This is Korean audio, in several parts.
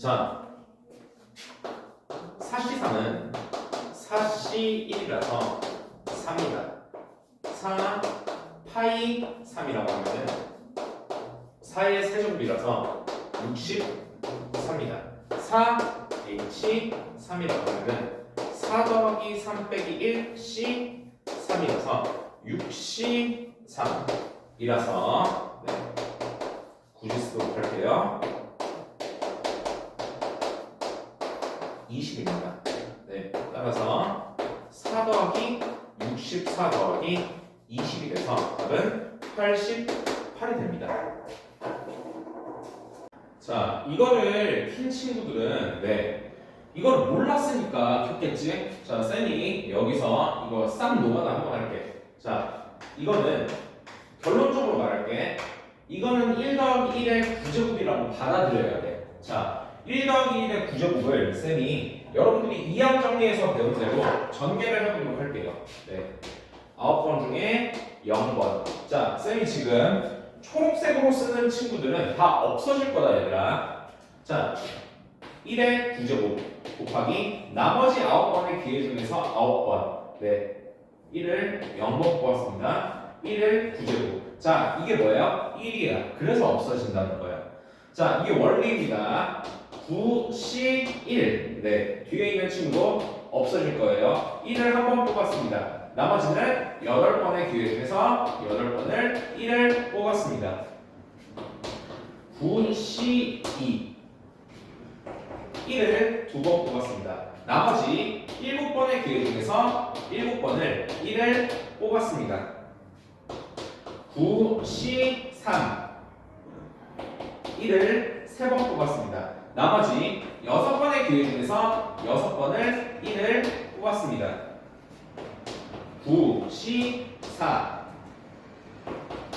자, 4C3은 4C1이라서 3이다. 4 파이 3이라고 하면은 4의 세제곱이라서 63이다. 4H3이라고 하면은 4 더하기 3 빼기 1 C3이라서 6C3이라서 네. 굳이 쓰도록 할게요. 20입니다. 네, 따라서 4 더하기 64 더하기 20이 돼서 답은 88이 됩니다. 자, 이거를 킨 친구들은 네, 이걸 몰랐으니까 켰겠지? 자, 쌤이 여기서 이거 싹 노가다 한번 할게. 자, 이거는 결론적으로 말할게. 이거는 1 더하기 1의 9제곱이라고 받아들여야 돼. 자, 1 더하기 1의 9제곱을 쌤이 여러분들이 이항 정리해서 배운 대로 전개를 해보도록 할게요. 네. 9번 중에 0번. 자, 쌤이 지금 초록색으로 쓰는 친구들은 다 없어질 거다, 얘들아. 자, 1의 9제곱 곱하기 나머지 9번의 기회 중에서 9번. 네. 1을 0번 뽑았습니다. 1을 9제곱. 자, 이게 뭐예요? 1이야. 그래서 없어진다는 거예요. 자, 이게 원리입니다. 9C1. 네. 뒤에 있는 친구도 없어질 거예요. 1을 한 번 뽑았습니다. 나머지는 8번의 기회 중에서 8번을 1을 뽑았습니다. 9C2. 1을 2번 뽑았습니다. 나머지 7번의 기회 중에서 7번을 1을 뽑았습니다. 9C3. 1을 3번 뽑았습니다. 나머지 6번의 기회 중에서 6번을 1을 뽑았습니다. 9C4.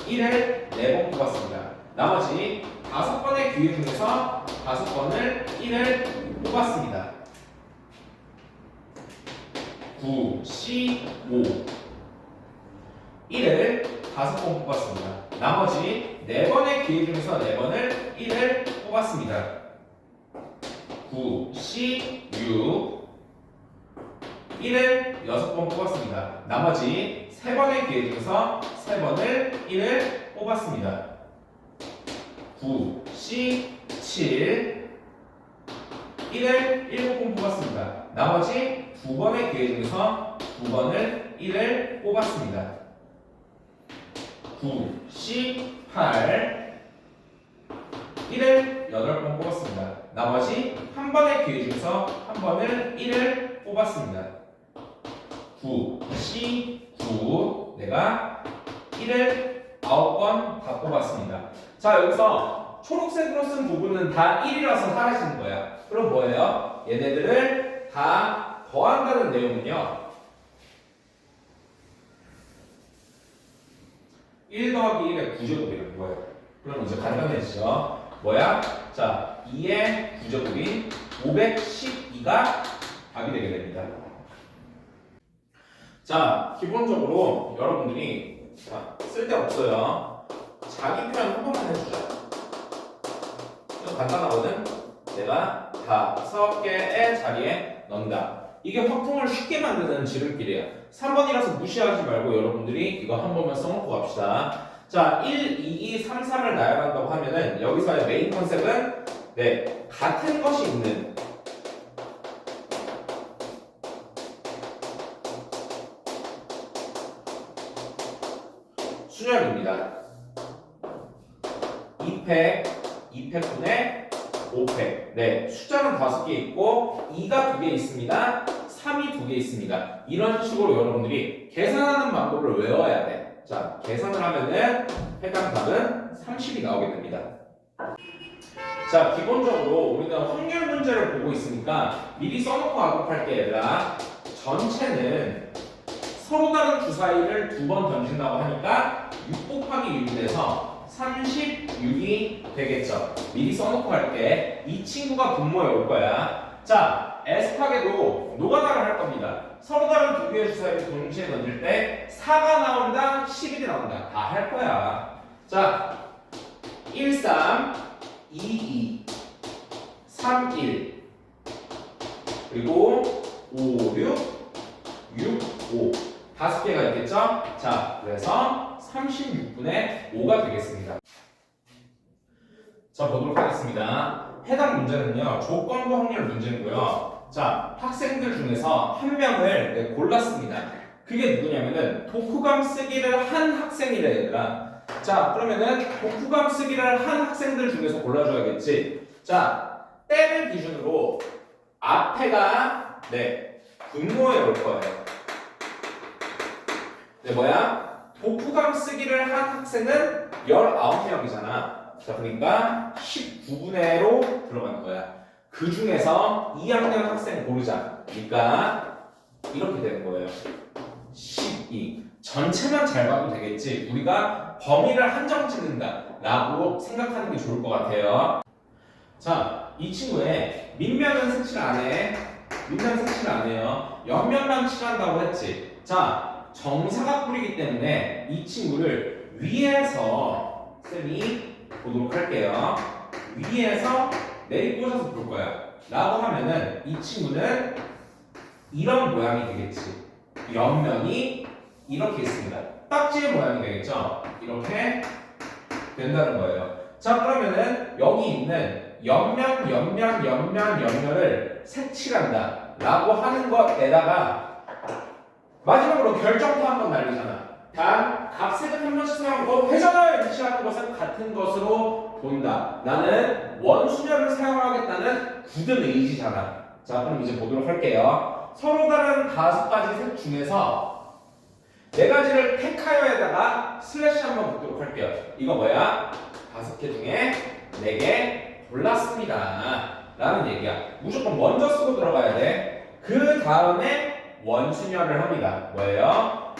1을 4번 뽑았습니다. 나머지 5번의 기회 중에서 5번을 1을 뽑았습니다. 9C5. 1을 5번 뽑았습니다. 나머지 4번의 기회 중에서 4번을 1을 뽑았습니다. 9C6. 1을 6번 뽑았습니다. 나머지 3번의 기회 중에서 3번을 1을 뽑았습니다. 9C7. 1을 7번 뽑았습니다. 나머지 2번의 기회 중에서 2번을 1을 뽑았습니다. 9C8. 1을 8번 뽑았습니다. 나머지 한 번의 기회 중에서 한 번을 1을 뽑았습니다. 9C9. 내가 1을 9번 다 뽑았습니다. 자, 여기서 초록색으로 쓴 부분은 다 1이라서 사라지는 거야. 그럼 뭐예요? 얘네들을 다 더한다는 내용은요, 1 더하기 1의 9제곱이라는 거예요. 그럼 이제 간단해지죠. 뭐야? 자, 2의 9제곱인 512가 답이 되게 됩니다. 자, 기본적으로 여러분들이 쓸데없어요. 자기 표현 한 번만 해주자. 이거 간단하거든? 내가 5개의 자리에 넣는다. 이게 확통을 쉽게 만드는 지름길이야. 3번이라서 무시하지 말고 여러분들이 이거 한 번만 써놓고 갑시다. 자, 1, 2, 2, 3, 3을 나열한다고 하면은 여기서의 메인 컨셉은 네, 같은 것이 있는 수열입니다. 2팩, 2팩분의 5팩. 네, 숫자는 5개 있고 2가 2개 있습니다. 3이 2개 있습니다. 이런 식으로 여러분들이 계산하는 방법을 외워야 돼. 자, 계산을 하면은 해당 답은 30이 나오게 됩니다. 자, 기본적으로 우리는 확률 문제를 보고 있으니까 미리 써놓고 가도록 할게. 얘들아, 전체는 서로 다른 주사위를 2번 던진다고 하니까 6 곱하기 6이 돼서 36이 되겠죠. 미리 써놓고 갈게. 이 친구가 분모에 올 거야. 자, S팍에도 노가다를 할 겁니다. 서로 다른 두 개의 주사위를 동시에 던질 때 4가 나온다, 11이 나온다. 다 할 거야. 자, 1, 3, 2, 2, 3, 3, 1 그리고 5, 6, 6, 5 다섯 개가 있겠죠? 자, 그래서 36분의 5가 되겠습니다. 자, 보도록 하겠습니다. 해당 문제는요, 조건부 확률 문제고요. 자, 학생들 중에서 한 명을 골랐습니다. 그게 누구냐면은 독후감 쓰기를 한 학생이래, 얘들아. 자, 그러면은 독후감 쓰기를 한 학생들 중에서 골라줘야겠지. 자, 때를 기준으로 앞에가 분모에 올 거예요. 뭐야? 독후감 쓰기를 한 학생은 19명이잖아. 자, 그러니까 19분의 1로 들어가는 거야. 그 중에서 2학년 학생 고르자. 그러니까 이렇게 되는 거예요. 12. 전체만 잘 봐도 되겠지. 우리가 범위를 한정 짓는다 라고 생각하는 게 좋을 것 같아요. 자, 이 친구의 밑면은 색칠 안 해. 밑면 색칠 안 해요. 옆면만 칠한다고 했지. 자, 정사각뿔이기 때문에 이 친구를 위에서 쌤이 보도록 할게요. 위에서 내리꽂아서 볼 거야. 라고 하면은 이 친구는 이런 모양이 되겠지. 옆면이 이렇게 있습니다. 딱지의 모양이 되겠죠? 이렇게 된다는 거예요. 자, 그러면은 여기 있는 옆면을 색칠한다 라고 하는 것에다가 마지막으로 결정타 한번 날리잖아. 단, 값색을 한 번씩 사용하고 회전을 위치하는 것은 같은 것으로 본다. 나는 원수열을 사용하겠다는 굳은 의지잖아. 자, 그럼 이제 보도록 할게요. 서로 다른 5가지 색 중에서 4가지를 택하여에다가 슬래시 한번 붙도록 할게요. 이거 뭐야? 5개 중에 4개 골랐습니다. 라는 얘기야. 무조건 먼저 쓰고 들어가야 돼. 그 다음에 원순열을 합니다. 뭐예요?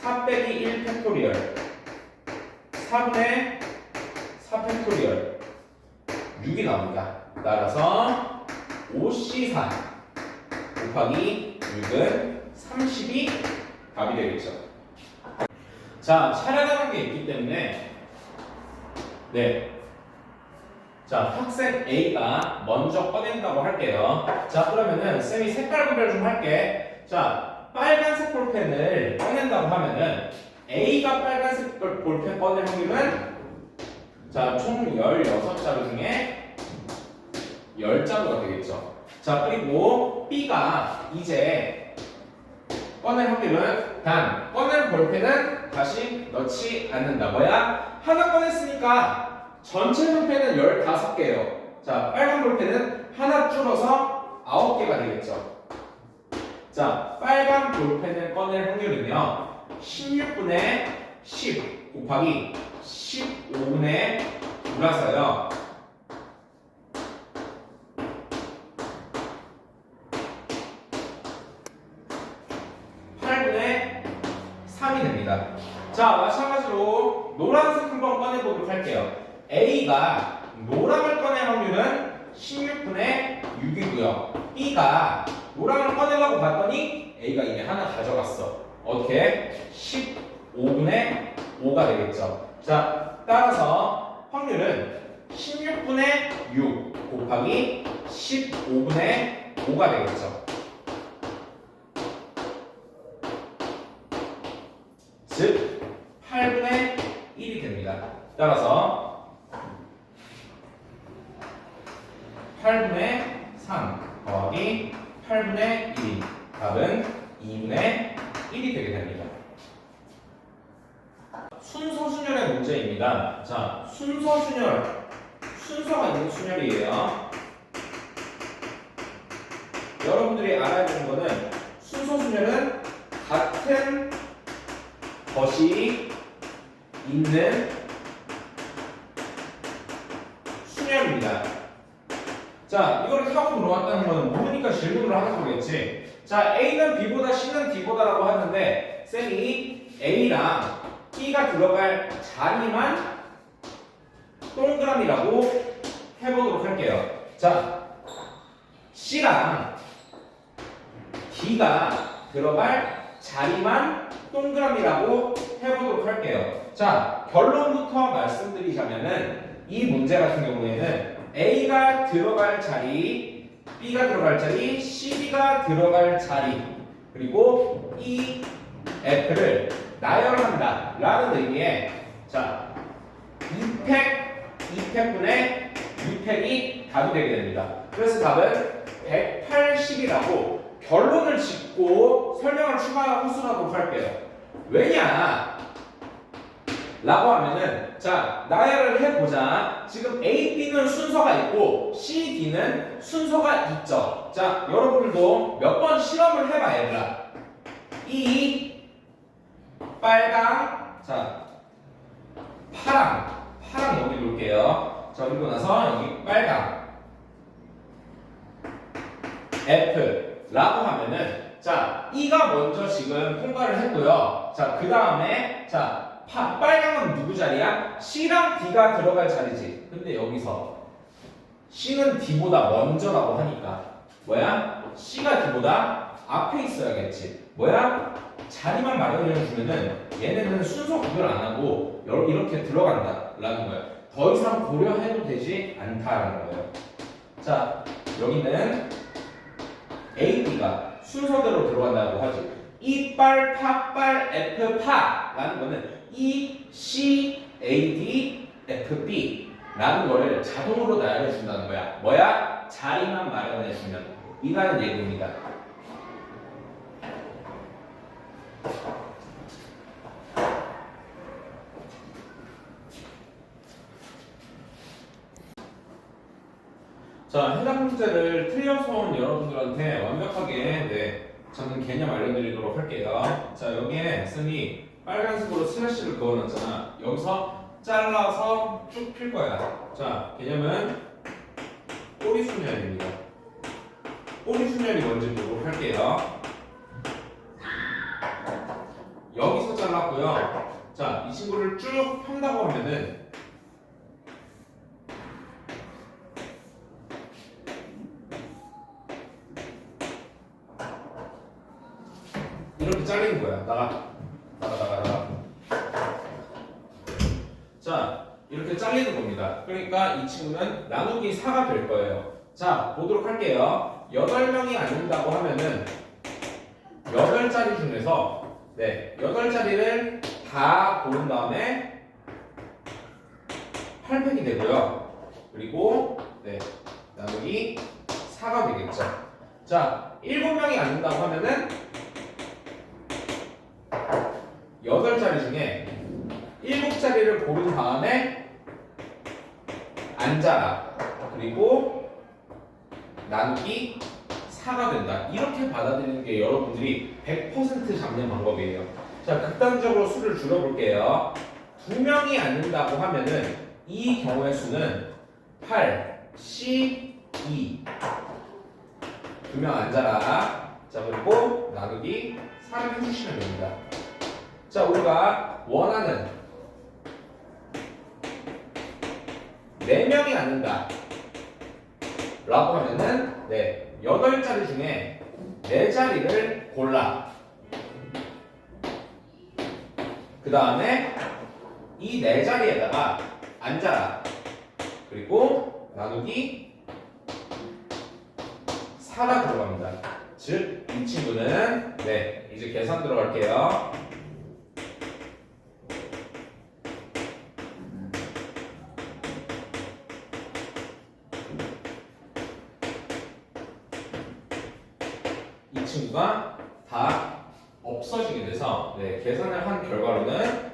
4 빼기 1 팩토리얼 4분의 4 팩토리얼 6이 나옵니다. 따라서 5C4 곱하기 6은 30이 답이 되겠죠. 자, 차례라는 게 있기 때문에 자, 학생 A가 먼저 꺼낸다고 할게요. 자, 그러면은 쌤이 색깔 구별 좀 할게. 자, 빨간색 볼펜을 꺼낸다고 하면은 A가 빨간색 볼펜 꺼낼 확률은 자, 총 16자루 중에 10자루가 되겠죠. 자, 그리고 B가 이제 꺼낼 확률은 단 꺼낸 볼펜은 다시 넣지 않는다. 뭐야? 하나 꺼냈으니까 전체 볼펜은 15개예요. 자, 빨간 볼펜은 하나 줄어서 9개가 되겠죠. 자, 빨간 볼펜을 꺼낼 확률은요 16분의 10 곱하기 15분의 9라서요 8분의 3이 됩니다. 자, 마찬가지로 노란색 한번 꺼내보도록 할게요. A가 노랑을 꺼낼 확률은 16분의 6이고요. B가 노랑을 꺼내려고 봤더니 A가 이미 하나 가져갔어. 어떻게? 15분의 5가 되겠죠. 자, 따라서 확률은 16분의 6 곱하기 15분의 5가 되겠죠. 즉 8분의 1이 됩니다. 따라서 8분의 3 더하기 8분의 1이 답은 2분의 1이 되게 됩니다. 순서 순열의 문제입니다. 자, 순서 순열. 순서가 있는 순열이에요. 여러분들이 알아야 되는 거는 순서 순열은 같은 것이 있는 순열입니다. 자, 이거를 타고 들어왔다는 거는 모르니까 질문을 하는 거겠지. 자, A는 B보다 C는 D보다라고 하는데 쌤이 A랑 B가 들어갈 자리만 동그라미라고 해보도록 할게요. 자, C랑 D가 들어갈 자리만 동그라미라고 해보도록 할게요. 자, 결론부터 말씀드리자면은 이 문제 같은 경우에는 A가 들어갈 자리, B가 들어갈 자리, CD가 들어갈 자리, 그리고 이 F를 나열한다 라는 의미의 자 2팩분의 6팩이 답이 되게 됩니다. 그래서 답은 180이라고 결론을 짓고 설명을 추가 호소하도록 할게요. 왜냐? 라고 하면은 자 나열을 해보자. 지금 A, B는 순서가 있고 C, D는 순서가 있죠. 자 여러분들도 몇 번 실험을 해봐 얘들아. 이 빨강 자 파랑 여기 놓을게요. 자 그리고 나서 여기 빨강 F 라고 하면은 자 E가 먼저 지금 통과를 했고요. 자 그 다음에 자 빨강은 누구 자리야? C랑 D가 들어갈 자리지. 근데 여기서 C는 D보다 먼저라고 하니까 뭐야? C가 D보다 앞에 있어야겠지. 뭐야? 자리만 마련해 주면은 얘네는 순서 구별 안 하고 이렇게 들어간다 라는 거예요. 더 이상 고려해도 되지 않다라는 거예요. 자 여기는 A, B가 순서대로 들어간다고 하지. 이빨, 파빨, F파 라는 거는 E, C, A, D, F, B 라는 거를 자동으로 나열해 준다는 거야. 뭐야? 자리만 마련해 주면 이라는 얘기입니다. 자, 해당 문제를 틀려서 온 여러분들한테 완벽하게 저는 개념 알려드리도록 할게요. 자, 여기에 쌤이 빨간색으로 슬래시를 그어놨잖아. 여기서 잘라서 쭉 필 거야. 자, 개념은 꼬리 순열입니다. 꼬리 순열이 뭔지 보도록 할게요. 여기서 잘랐고요. 자, 이 친구를 쭉 편다고 하면은 이렇게 잘리는 거야. 나가. 자, 이렇게 잘리는 겁니다. 그러니까 이 친구는 나누기 4가 될 거예요. 자, 보도록 할게요. 8명이 앉는다고 하면은 8자리 중에서 8자리를 다 고른 다음에 8팩이 되고요. 그리고 나누기 4가 되겠죠. 자, 7명이 앉는다고 하면은 8자리 중에 7자리를 고른 다음에 앉아라. 그리고 나누기 4가 된다. 이렇게 받아들이는 게 여러분들이 100% 잡는 방법이에요. 자, 극단적으로 수를 줄여볼게요. 2명이 앉는다고 하면은 이 경우의 수는 8, 12. 2명 앉아라. 자, 그리고 나누기 4를 해주시면 됩니다. 자, 우리가 원하는 4명이 앉는다 라고 하면은 8자리 중에 4자리를 골라. 그 다음에 이 4자리에다가 앉아라. 그리고 나누기 4가 들어갑니다. 즉, 이 친구는 이제 계산 들어갈게요. 이 친구가 다 없어지게 돼서 계산을 한 결과로는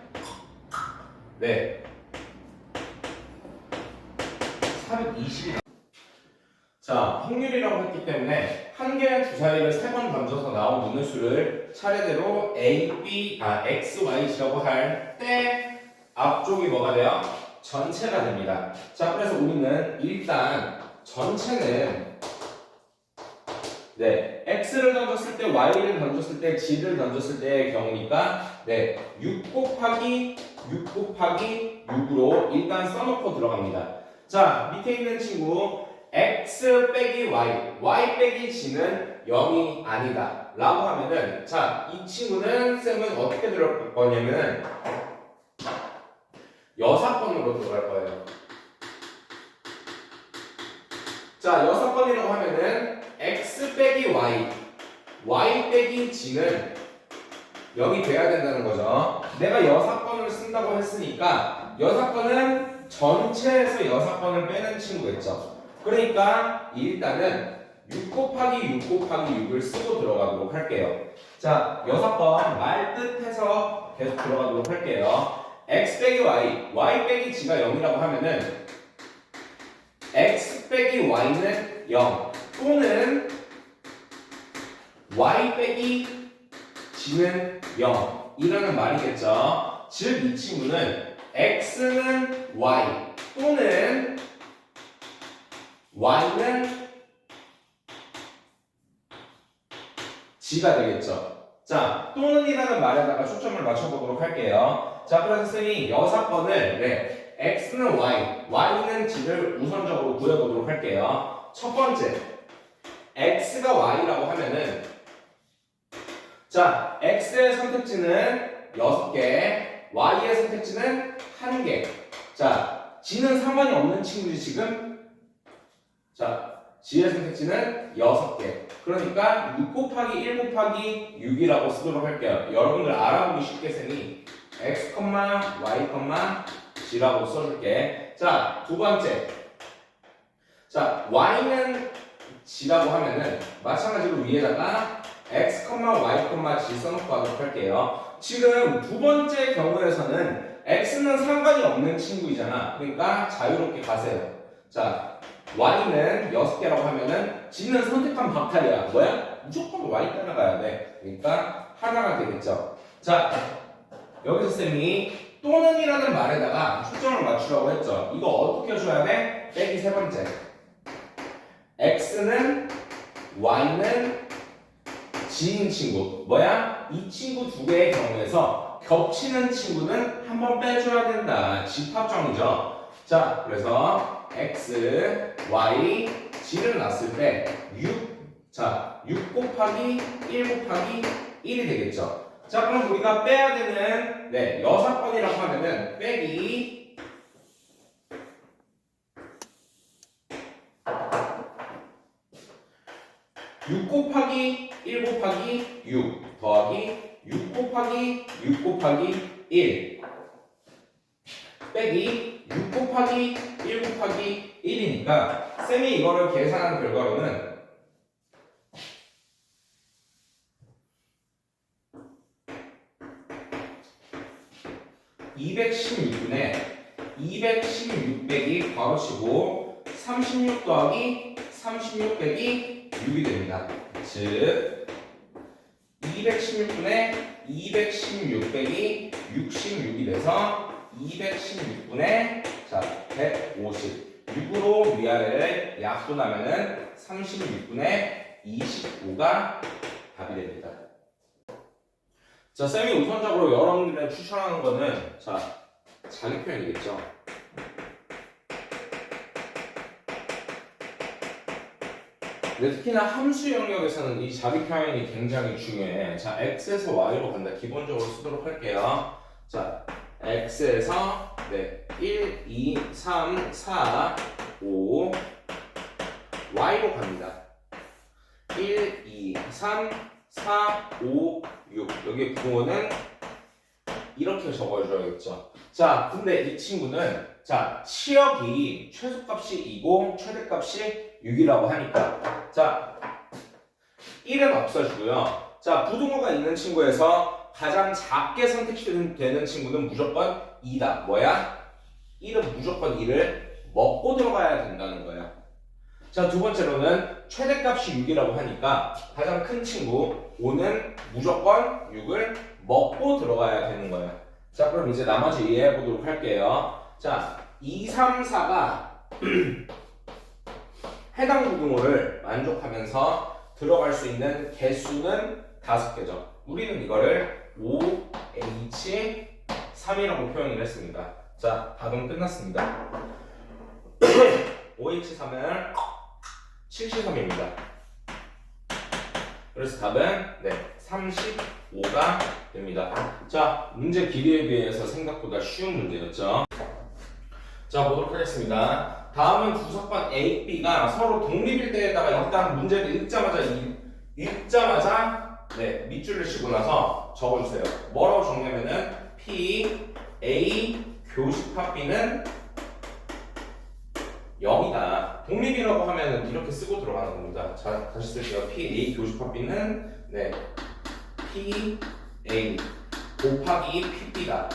420이 자, 확률이라고 했기 때문에 한 개의 주사위를 3번 던져서 나온 눈의 수를 차례대로 A, B, X, Y, Z라고 할 때 앞쪽이 뭐가 돼요? 전체가 됩니다. 자, 그래서 우리는 일단 전체는 X를 던졌을 때, Y를 던졌을 때, G를 던졌을 때의 경우니까 6 곱하기 6으로 일단 써놓고 들어갑니다. 자, 밑에 있는 친구 X 빼기 Y, Y 빼기 G는 0이 아니다 라고 하면은 자, 이 친구는 쌤은 어떻게 들어갈 거냐면은 여사건으로 들어갈 거예요. 자, 6번이라고 하면은 x 빼기 y, y 빼기 g는 0이 돼야 된다는 거죠. 내가 6번을 쓴다고 했으니까 6번은 전체에서 6번을 빼는 친구겠죠. 그러니까 일단은 6 곱하기 6 곱하기 6을 쓰고 들어가도록 할게요. 자, 6번 말뜻해서 계속 들어가도록 할게요. x 빼기 y, y 빼기 g가 0이라고 하면은 x 빼기 y는 0 또는 y 빼기 g는 0 이라는 말이겠죠. 즉 이 친구는 x는 y 또는 y는 g가 되겠죠. 자, 또는이라는 말에다가 초점을 맞춰보도록 할게요. 자, 그래서 선생님이 6번을 x는 y, y는 g를 우선적으로 구해보도록 할게요. 첫 번째, x가 y라고 하면은 자, x의 선택지는 6개, y의 선택지는 1개. 자, g는 상관이 없는 친구지 지금? 자, g의 선택지는 6개. 그러니까 6 곱하기 1 곱하기 6이라고 쓰도록 할게요. 여러분들 알아보기 쉽게 쓰니 x, y, g라고 써줄게. 자, 두 번째. 자, y는 g라고 하면은 마찬가지로 위에다가 x, y, g 써놓고 하도록 할게요. 지금 두 번째 경우에서는 x는 상관이 없는 친구이잖아. 그러니까 자유롭게 가세요. 자, y는 6개라고 하면은 g는 선택한 박탈이야. 뭐야? 무조건 y 따라가야 돼. 그러니까 하나가 되겠죠. 자, 여기서 쌤이 또는이라는 말에다가 초점을 맞추라고 했죠. 이거 어떻게 해줘야 돼? 빼기 세 번째. x는 y는 g인 친구. 뭐야? 이 친구 두 개의 경우에서 겹치는 친구는 한번 빼줘야 된다. 집합정이죠. 자, 그래서 x, y, g를 놨을 때 6, 자, 6 곱하기 1 곱하기 1이 되겠죠. 자, 그럼 우리가 빼야 되는 6번이라고 하면은 빼기 6 곱하기 1 곱하기 6 더하기 6 곱하기 6 곱하기 1 빼기 6 곱하기 1 곱하기 1이니까 쌤이 이거를 계산한 결과로는 216분의 216 빼기 괄호치고 36 더하기 36 빼기 6이 됩니다. 즉 216분의 216 빼기 66이 돼서 216분의 자 156으로 위아래를 약분하면은 36분의 25가 답이 됩니다. 자, 쌤이 우선적으로 여러분들에 추천하는 거는 자, 자기 표현이겠죠. 근데 특히나 함수 영역에서는 이 자기 표현이 굉장히 중요해. 자, x에서 y로 간다. 기본적으로 쓰도록 할게요. 자, x에서 1, 2, 3, 4, 5 y로 갑니다. 1, 2, 3, 4, 5, 6 여기 부호는 이렇게 적어줘야겠죠. 자, 근데 이 친구는 자, 치역이 최소값이 2고 최대값이 6이라고 하니까 자, 1은 없어지고요. 자, 부등호가 있는 친구에서 가장 작게 선택되는 친구는 무조건 2다. 뭐야? 1은 무조건 2를 먹고 들어가야 된다는 거야. 자, 두 번째로는 최대값이 6이라고 하니까 가장 큰 친구 5는 무조건 6을 먹고 들어가야 되는 거야. 자, 그럼 이제 나머지 이해해 보도록 할게요. 자, 2, 3, 4가 해당 부등호를 만족하면서 들어갈 수 있는 개수는 5개죠. 우리는 이거를 5H 3이라고 표현을 했습니다. 자, 답은 끝났습니다. 5H3은 73입니다. 그래서 답은 35가 됩니다. 자, 문제 길이에 비해서 생각보다 쉬운 문제였죠. 자, 보도록 하겠습니다. 자, 다음은 주석번 A, B가 서로 독립일 때에다가 일단 문제를 읽자마자 네, 밑줄을 치고 나서 적어주세요. 뭐라고 적냐면은 P, A, 교집합 B는 0이다. 독립이라고 하면은 이렇게 쓰고 들어가는 겁니다. 자, 다시 쓸게요. P, A, 교집합 B는 네, P, A 곱하기 P, B다.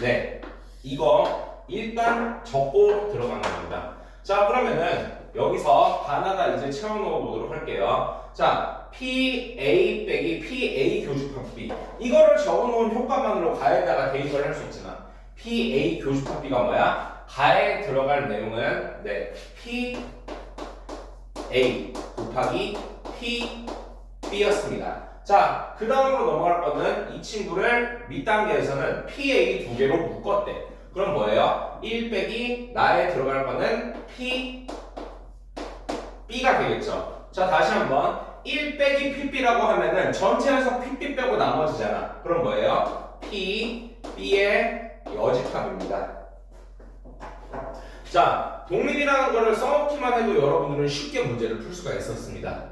네, 이거 일단 적고 들어가는 겁니다. 자, 그러면은 여기서 하나가 이제 채워넣어 보도록 할게요. 자, PA 빼기 PA 교집합 B. 이거를 적어놓은 효과만으로 가에다가 대입을 할 수 있잖아. PA 교집합 B가 뭐야? 가에 들어갈 내용은 네, PA 곱하기 PB였습니다. 자, 그 다음으로 넘어갈 거는 이 친구를 밑단계에서는 PA 두 개로 묶었대. 그럼 뭐예요? 1 빼기 나에 들어갈 거는 PB가 되겠죠. 자, 다시 한번 1 빼기 PB라고 하면은 전체에서 PB 빼고 나머지잖아. 그럼 뭐예요? PB의 여집합입니다. 자, 독립이라는 거를 써놓기만 해도 여러분들은 쉽게 문제를 풀 수가 있었습니다.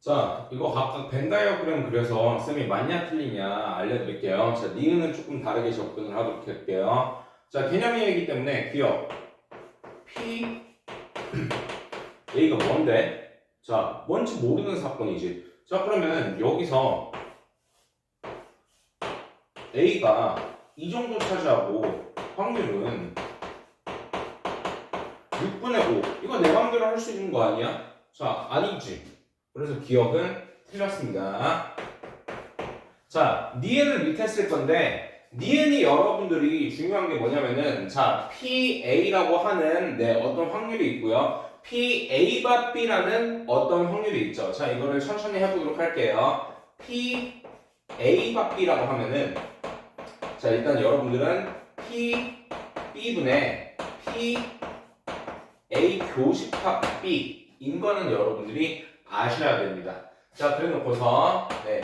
자, 이거 각각 벤 다이어그램 그려서 쌤이 맞냐 틀리냐 알려드릴게요. 자, 니은은 조금 다르게 접근을 하도록 할게요. 자, 개념이기 때문에 기억 P A가 뭔데? 자, 뭔지 모르는 사건이지. 자, 그러면 여기서 A가 이 정도 차지하고 확률은 6분의 5. 이거 내 맘대로 할 수 있는 거 아니야? 자, 아니지. 그래서 기억은 틀렸습니다. 자, 니은을 밑에 쓸 건데 니은이 여러분들이 중요한 게 뭐냐면은 자, PA라고 하는 네, 어떤 확률이 있고요. PA바 B라는 어떤 확률이 있죠. 자, 이거를 천천히 해보도록 할게요. PA바 B라고 하면은 자, 일단 여러분들은 PB분의 PA 교집합 B인 거는 여러분들이 아셔야 됩니다. 자, 그래 놓고서 네,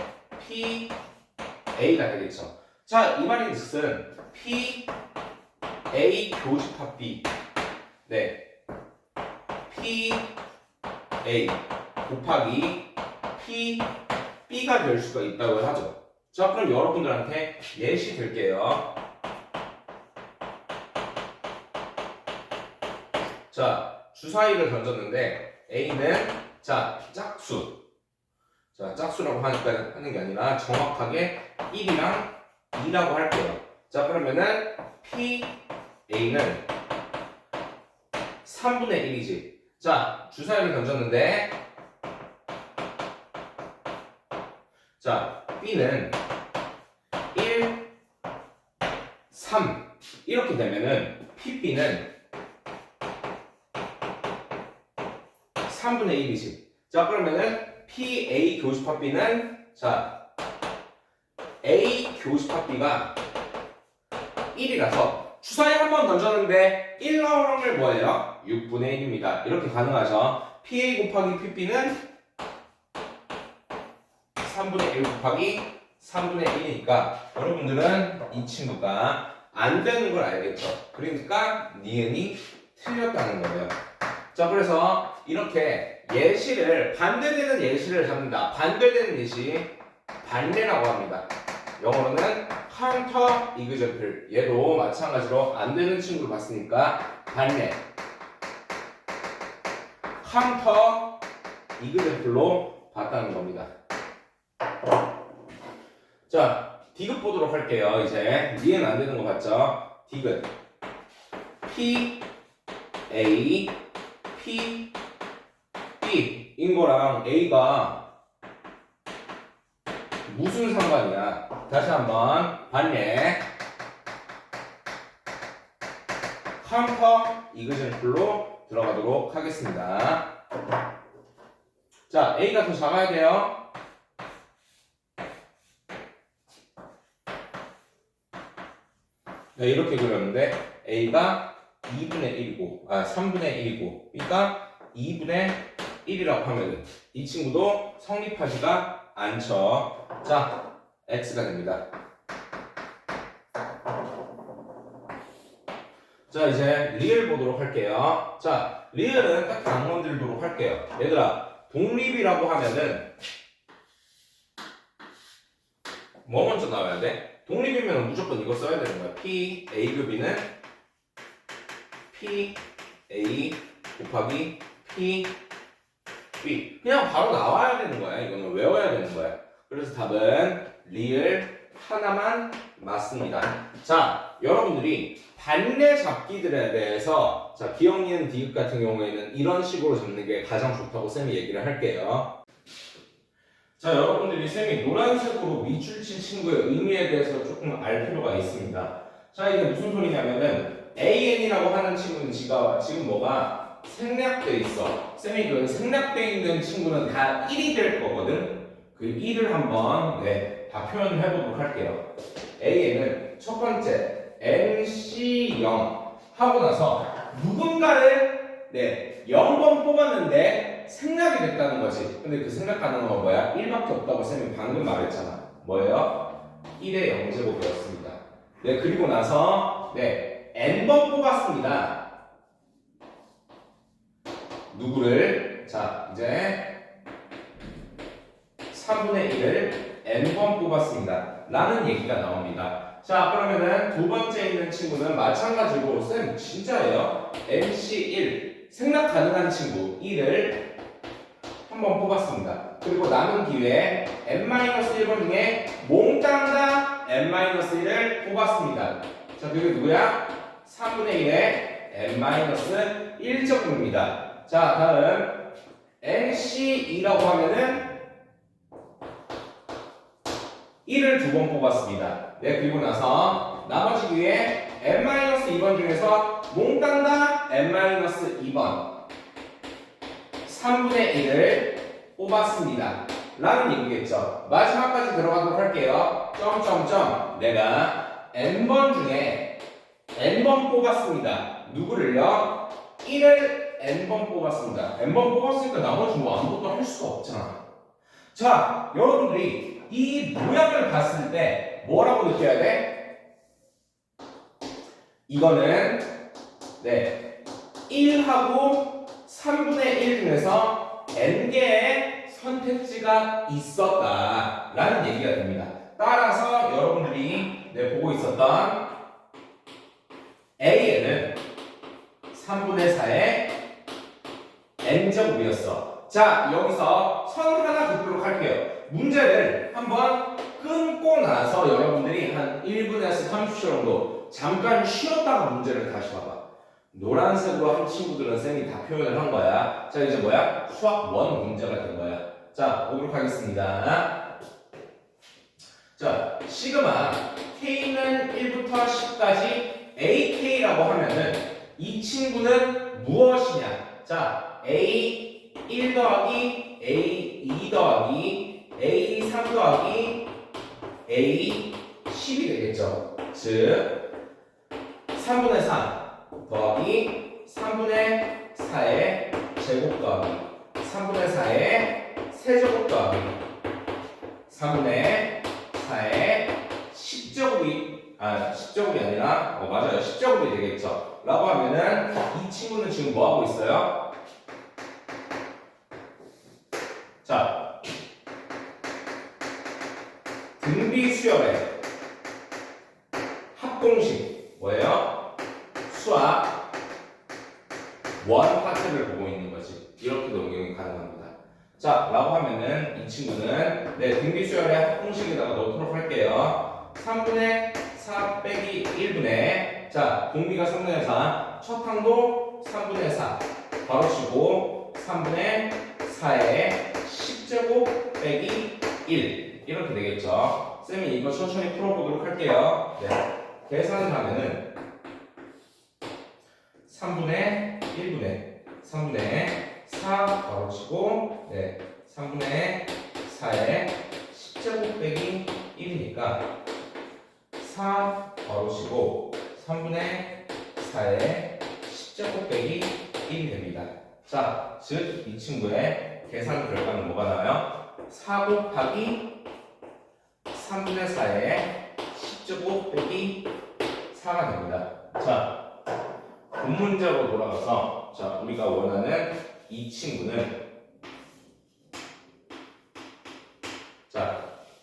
PA가 되겠죠. 자, 이 말인 즉슨 PA 교집합 B 네, PA 곱하기 PB가 될 수가 있다고 하죠. 자, 그럼 여러분들한테 예시 들게요. 자, 주사위를 던졌는데 A는 자, 짝수. 자, 짝수라고 하는 게 아니라 정확하게 1이랑 2라고 할게요. 자, 그러면은 PA는 3분의 1이지. 자, 주사위를 던졌는데 자, B는 1, 3 이렇게 되면은 PB는 3분의 1이지. 자, 그러면은 PA 교집합 B는 자, A 교집합 B가 1이라서 주사위 한 번 던졌는데 1 나올 확률 뭐예요? 6분의 1입니다. 이렇게 가능하죠. PA 곱하기 PB는 3분의 1 곱하기 3분의 1이니까 여러분들은 이 친구가 안 되는 걸 알겠죠. 그러니까 니은이 틀렸다는 거예요. 자, 그래서 이렇게 예시를 반대되는 예시를 잡는다. 반대되는 예시 반례라고 합니다. 영어로는 counter example. 얘도 마찬가지로 안 되는 친구를 봤으니까 반례. counter example로 봤다는 겁니다. 자, 디귿 보도록 할게요. 이제 니은 안 되는 거 봤죠? 디귿 P A P B인 거랑 A가 무슨 상관이야? 다시 한번 반례 카운터 이그젠플로 들어가도록 하겠습니다. 자, A가 더 작아야 돼요. 네, 이렇게 그렸는데 A가 2분의 1이고 3분의 1이고 B가 2분의 1이라고 하면 이 친구도 성립하지가 않죠. 자, X가 됩니다. 자, 이제 리을 보도록 할게요. 자, 리을은 딱 안 건들도록 할게요. 얘들아, 독립이라고 하면은 뭐 먼저 나와야 돼? 독립이면 무조건 이거 써야 되는 거야. P, A급이는 P, A 곱하기 P, B. 그냥 바로 나와야 되는 거야. 이거는 외워야 되는 거야. 그래서 답은 리을 하나만 맞습니다. 자, 여러분들이 반대 잡기들에 대해서 자, 기억, 니은, 디귿 같은 경우에는 이런 식으로 잡는 게 가장 좋다고 쌤이 얘기를 할게요. 자, 여러분들이 쌤이 노란색으로 밑줄 친 친구의 의미에 대해서 조금 알 필요가 있습니다. 자, 이게 무슨 소리냐면은 AN이라고 하는 친구는 지금 뭐가 생략돼 있어. 쌤이 그 생략돼 있는 친구는 다 1이 될 거거든. 그 1을 한번 다 표현해 보도록 할게요. AN은 첫 번째 NC0 하고 나서 누군가를 0번 뽑았는데 생략이 됐다는 거지. 근데 그 생략 가능한 뭐야? 1밖에 없다고 쌤이 방금 말했잖아. 뭐예요? 1의 0제곱이었습니다. 그리고 나서 n번 뽑았습니다. 누구를? 자, 이제 3분의 1을 n번 뽑았습니다. 라는 얘기가 나옵니다. 자, 그러면은 두 번째 있는 친구는 마찬가지로 쌤 진짜예요. MC1 생략 가능한 친구 1을 한번 뽑았습니다. 그리고 남은 기회에 n-1번 중에 몽땅 n-1을 뽑았습니다. 자, 그게 누구야? 3분의 1의 n-1제곱입니다. 자, 다음 NC2라고 하면은 1을 두 번 뽑았습니다. 그리고 나서 나머지 기회에 n-2번 중에서 몽땅 다 n-2번 3분의 1을 뽑았습니다. 라는 얘기겠죠. 마지막까지 들어가도록 할게요. 점점점 내가 n번 중에 n번 뽑았습니다. 누구를요? 1을 n번 뽑았습니다. n번 뽑았으니까 나머지 뭐 아무것도 할 수가 없잖아. 자, 여러분들이 이 모양을 봤을 때 뭐라고 느껴야 돼? 이거는 1하고 3분의 1 중에서 n개의 선택지가 있었다 라는 얘기가 됩니다. 따라서 여러분들이 보고 있었던 AN은 3분의 4의 n제곱이었어. 자, 여기서 선 하나 긋도록 할게요. 문제를 한번 끊고 나서 여러분들이 한 1분에서 30초 정도 잠깐 쉬었다가 문제를 다시 봐봐. 노란색으로 한 친구들은 쌤이 다 표현을 한 거야. 자, 이제 뭐야? 수학 1 문제가 된 거야. 자, 보도록 하겠습니다. 자, 시그마 K는 1부터 10까지 AK라고 하면은 이 친구는 무엇이냐? 자, A1 더하기 A2 더하기 A3 더하기 A10이 되겠죠. 즉 3분의 4 더하기 3분의 4의 제곱 더하기 3분의 4의 세제곱 더하기 3분의 4의 10제곱이 10제곱이 아니라 맞아요. 10제곱이 되겠죠. 라고 하면은 이 친구는 지금 뭐 하고 있어요? 자, 등비 수열의 합공식 뭐예요? 수학 원 파트를 보고 있는 거지. 이렇게도 응용이 가능합니다. 자, 라고 하면은 이 친구는 등비 수열의 합공식에다가 넣도록 할게요. 3분의 4 빼기 1분의 자, 공비가 3분의 4 첫 항도 3분의 4 바로치고 3분의 4의 10제곱 빼기 1 이렇게 되겠죠. 쌤이 이거 천천히 풀어보도록 할게요. 계산을 하면은 3분의 3분의 4 바로치고 3분의 4의 10제곱 빼기 1이니까 4 바로치고 3분의 4의 10제곱 빼기 1이 됩니다. 자, 즉 이 친구의 계산 결과는 뭐가 나와요? 4 곱하기 3분의 4의 10제곱 빼기 4가 됩니다. 자, 본 문제로 돌아가서 자 우리가 원하는 이 친구는 자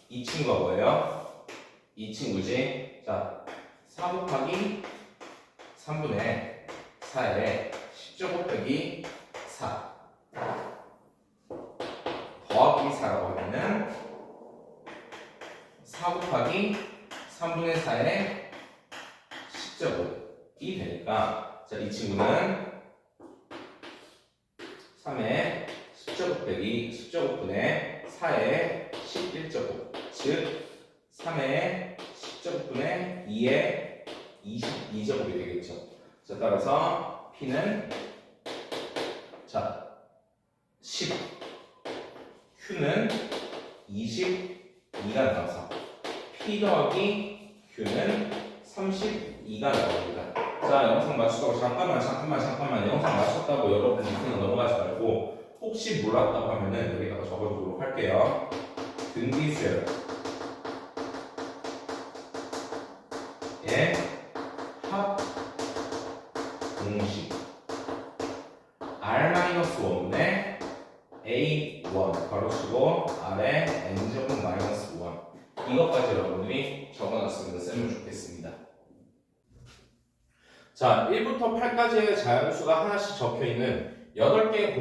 이 친구가 뭐예요? 이 친구지. 자 4 곱하기 3분의 4에 10조 곱하기 4 더하기 4라고 하면은 4 곱하기 3분의 4에 10제곱이 되니까 자, 이 친구는 3에 10제곱 빼기 10제곱분의 4에 11제곱 즉 3에 10제곱분의 2에 22제곱이 되겠죠. 자, 따라서 P는 자 10 Q는 22가 나와서 P 더하기 Q는 32가 나옵니다. 자, 영상 맞추다고 잠깐만 영상 맞췄다고 여러분 그냥 넘어가지 말고 혹시 몰랐다고 하면은 여기다가 적어주도록 할게요. 등비수열 의 합 공식 R-1분의 A1 가로치고 R의 N제곱 마이너스 1 이것까지 여러분들이 적어놨으면 쌤은 좋겠습니다. 자, 1부터 8까지의 자연수가 하나씩 적혀있는 8개의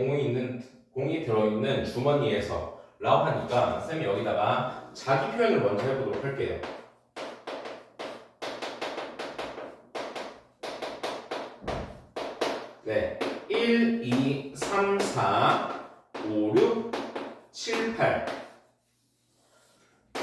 공이 들어있는 주머니에서 라고 하니까 쌤이 여기다가 자기 표현을 먼저 해보도록 할게요. 네, 1, 2, 3, 4, 5, 6, 7, 8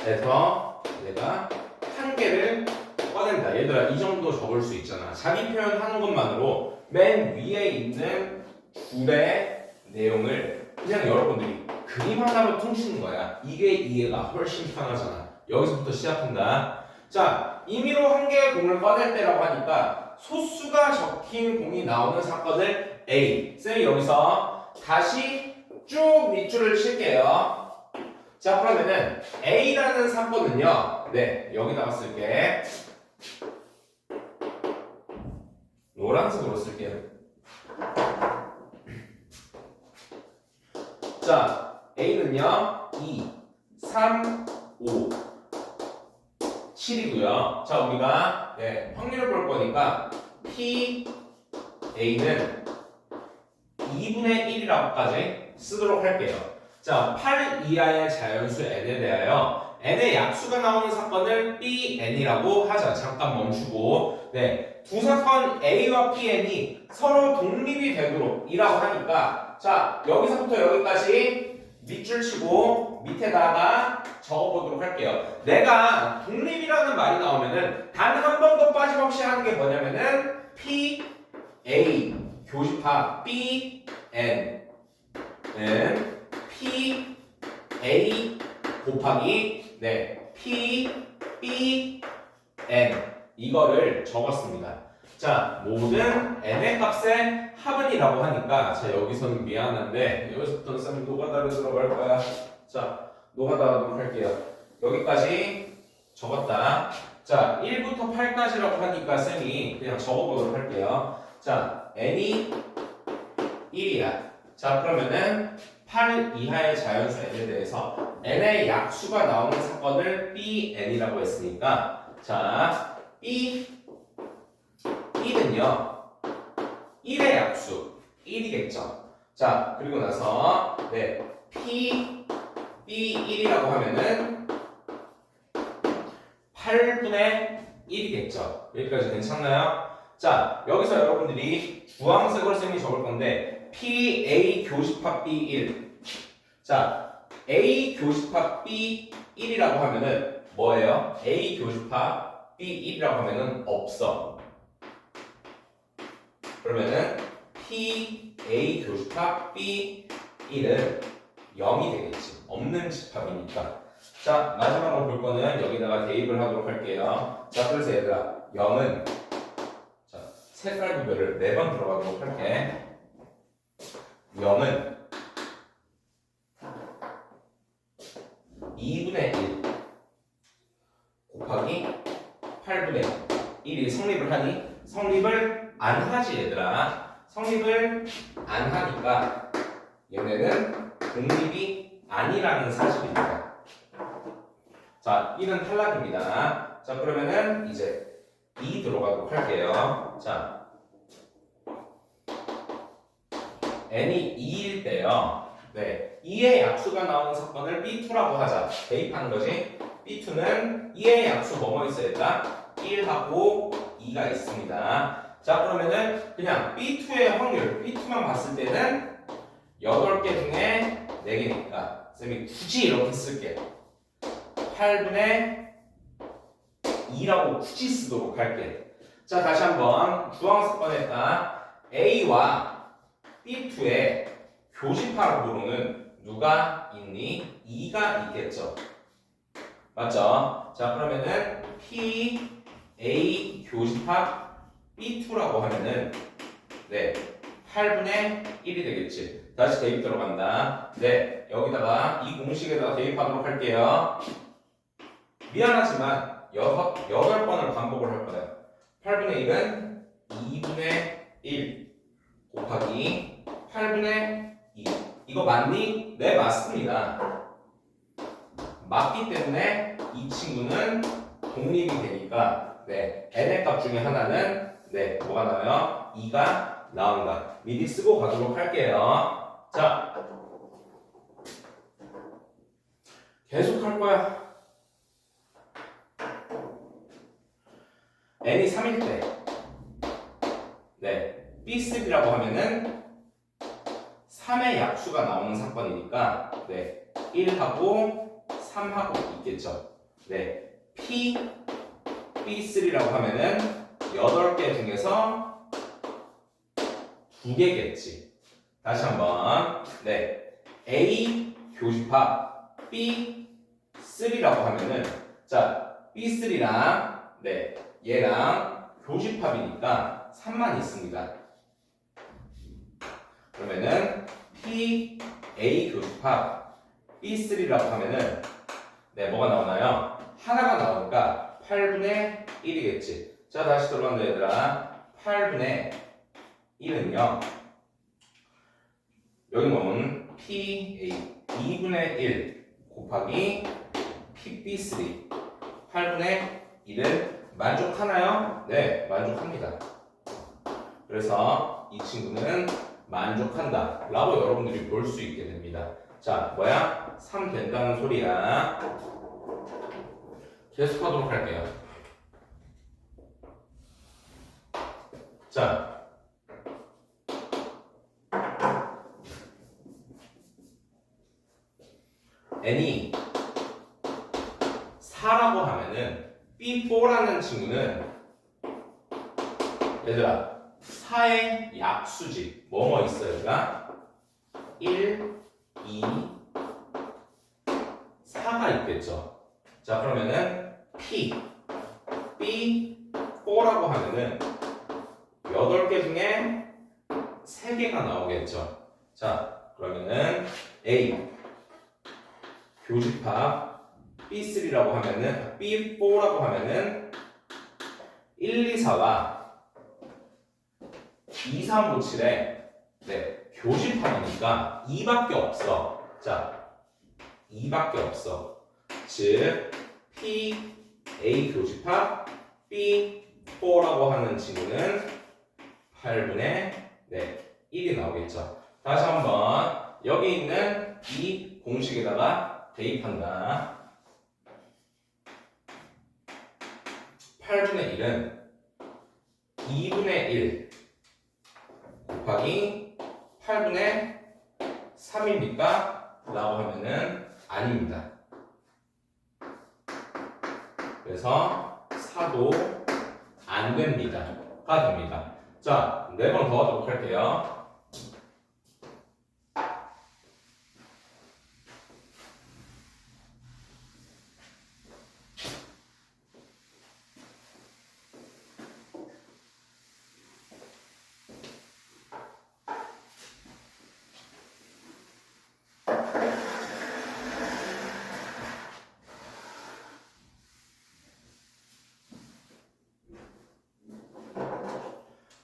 에서 내가 한 개를 꺼낸다. 얘들아 이 정도 적을 수 있잖아. 자기 표현하는 것만으로 맨 위에 있는 줄의 내용을 그냥 여러분들이 그림 하나로 퉁치는 거야. 이게 이해가 훨씬 편하잖아. 여기서부터 시작한다. 자, 임의로 한 개의 공을 꺼낼 때라고 하니까 소수가 적힌 공이 나오는 사건을 A. 쌤이 여기서 다시 쭉 밑줄을 칠게요. 자, 그러면은 A라는 사건은요. 네, 여기다가 쓸게. 노란색으로 쓸게요. 자, A는요 2, 3, 5, 7이고요. 자, 우리가 네, 확률을 볼 거니까 P A는 2분의 1이라고까지 쓰도록 할게요. 자, 8 이하의 자연수 n에 대하여 n의 약수가 나오는 사건을 Bn이라고 하자. 잠깐 멈추고 네, 두 사건 A와 PN이 서로 독립이 되도록 이라고 하니까 자, 여기서부터 여기까지 밑줄 치고 밑에다가 적어보도록 할게요. 내가 독립이라는 말이 나오면은 단 한 번도 빠짐없이 하는 게 뭐냐면은 P, A 교집합 B, N 는 P, A 곱하기 네, P, B, N 이거를 적었습니다. 자, 모든 n의 값의 합은이라고 하니까 자, 여기서는 미안한데 여기서부터는 쌤 노가다를 들어갈 거야. 자, 노가다로 할게요. 여기까지 적었다. 자, 1부터 8까지라고 하니까 쌤이 그냥 적어보도록 할게요. 자, n이 1이야. 자, 그러면은 8 이하의 자연수 n에 대해서 n의 약수가 나오는 사건을 Bn이라고 했으니까 자, B는요 1의 약수 1이겠죠. 자, 그리고 나서 네, B1이라고 하면은 8분의 1이겠죠. 여기까지 괜찮나요? 자, 여기서 여러분들이 주황색으로 쌤이 적을 건데 PA 교집합 B1 자, A 교집합 B1이라고 하면은 뭐예요? A 교집합 B1이라고 하면은 없어. 그러면은 PA 교집합 B1은 0이 되겠지. 없는 집합이니까. 자, 마지막으로 볼 거는 여기다가 대입을 하도록 할게요. 자, 그래서 얘들아 0은 자, 색깔 구별을 4번 들어가도록 할게. 0은 2분의 1 곱하기 8분의 1이 성립을 하니 성립을 안 하지 얘들아. 성립을 안 하니까 얘네는 독립이 아니라는 사실입니다. 자, 1은 탈락입니다. 자, 그러면은 이제 2 들어가도록 할게요. 자, n이 2일 때요. 네, 2의 약수가 나오는 사건을 B2라고 하자. 대입하는 거지. B2는 2의 약수 뭐뭐 있어야 되나? 1하고 2가 있습니다. 자, 그러면은 그냥 B2의 확률, B2만 봤을 때는 8개 중에 4개니까 쌤이 굳이 이렇게 쓸게. 8분의 2라고 굳이 쓰도록 할게. 자, 다시 한번 주황색번에다 A와 B2의 교집합으로는 누가 있니? 2가 있겠죠. 맞죠? 자, 그러면은 P, A 교집합 B2라고 하면은 네, 8분의 1이 되겠지. 다시 대입 들어간다. 네, 여기다가 이 공식에다가 대입하도록 할게요. 미안하지만 8번을 반복을 할 거예요. 8분의 1은 2분의 1 곱하기 8분의 2. 이거 맞니? 네, 맞습니다. 맞기 때문에 이 친구는 독립이 되니까 네, n의 값 중에 하나는 네, 뭐가 나와요? 2가 나온다. 미리 쓰고 가도록 할게요. 자, 계속 할 거야. n이 3일 때 네, B3라고 하면은 3의 약수가 나오는 사건이니까 네, 1하고 3하고 있겠죠. 네, P, B3라고 하면은 8개 중에서 2개겠지. 다시 한번 네, A 교집합 B3라고 하면은 자, B3랑 네, 얘랑 교집합이니까 3만 있습니다. 그러면은 P, A 교집합 B3라고 하면은 네, 뭐가 나오나요? 하나가 나오니까 8분의 1이겠지. 자, 다시 들어간다 얘들아. 8분의 1은요. 여기 보면 PA 2분의 1 곱하기 PB3 8분의 1을 만족하나요? 네, 만족합니다. 그래서 이 친구는 만족한다 라고 여러분들이 볼 수 있게 됩니다. 자, 뭐야? 3 된다는 소리야. 계속하도록 할게요. 자, n이 4라고 하면은 B4라는 친구는 얘들아 4의 약수지. 뭐뭐 있어요가 1, 2, 4가 있겠죠. 자, 그러면은 P, B4라고 하면은 8개 중에 3개가 나오겠죠. 자, 그러면은 A 교집합 B3라고 하면은 B4라고 하면은 1, 2, 4가 2, 3, 5, 7에 네, 교집합이니까 2밖에 없어. 자, 2밖에 없어. 즉 P, A 교집합 B4라고 하는 친구는 8분의 네, 1이 나오겠죠. 다시 한번 여기 있는 이 공식에다가 대입한다. 8분의 1은 2분의 1 곱하기 8분의 3입니까? 라고 하면은 아닙니다. 그래서 4도 안 됩니다. 가 됩니다. 자, 4번 더 하도록 할게요.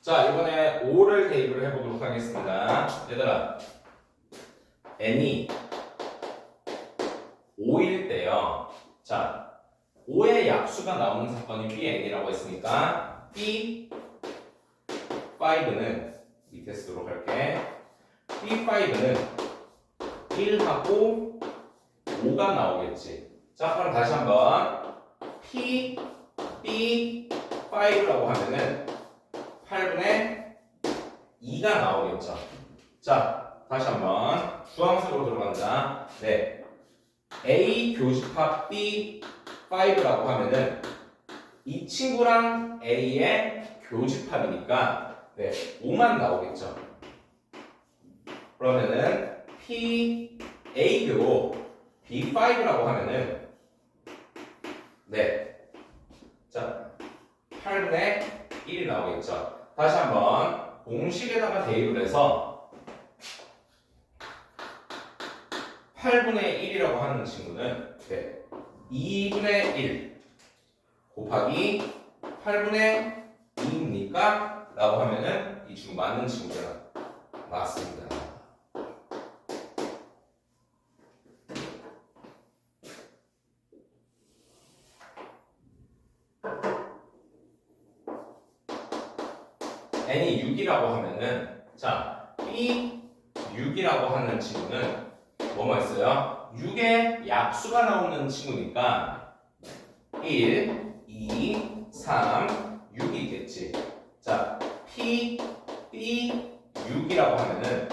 자, 이번에 5를 대입을 해보도록 하겠습니다. 얘들아, n이 5일 때요. 자, 5의 약수가 나오는 사건이 Bn이라고 했으니까 B5는 밑에 쓰도록 할게. B5는 1하고 5가 나오겠지. 자, 그럼 다시 한번 P, B5라고 하면은 8분의 2가 나오겠죠. 자, 다시 한번 주황색으로 들어간다. 네, A 교집합 B5라고 하면은 이 친구랑 A의 교집합이니까 네, 5만 나오겠죠. 그러면은 P, A교로 B5라고 하면은 네, 자, 8분의 1이 나오겠죠. 다시 한번 공식에다가 대입을 해서 8분의 1이라고 하는 친구는 네, 2분의 1 곱하기 8분의 2입니까? 라고 하면은 이 친구 맞는 친구잖아. 맞습니다. n이 6이라고 하면은 자, B6이라고 하는 친구는 뭐뭐 있어요? 6의 약수가 나오는 친구니까 1, 2, 3, 6이 있겠지. 자, P, B6이라고 하면은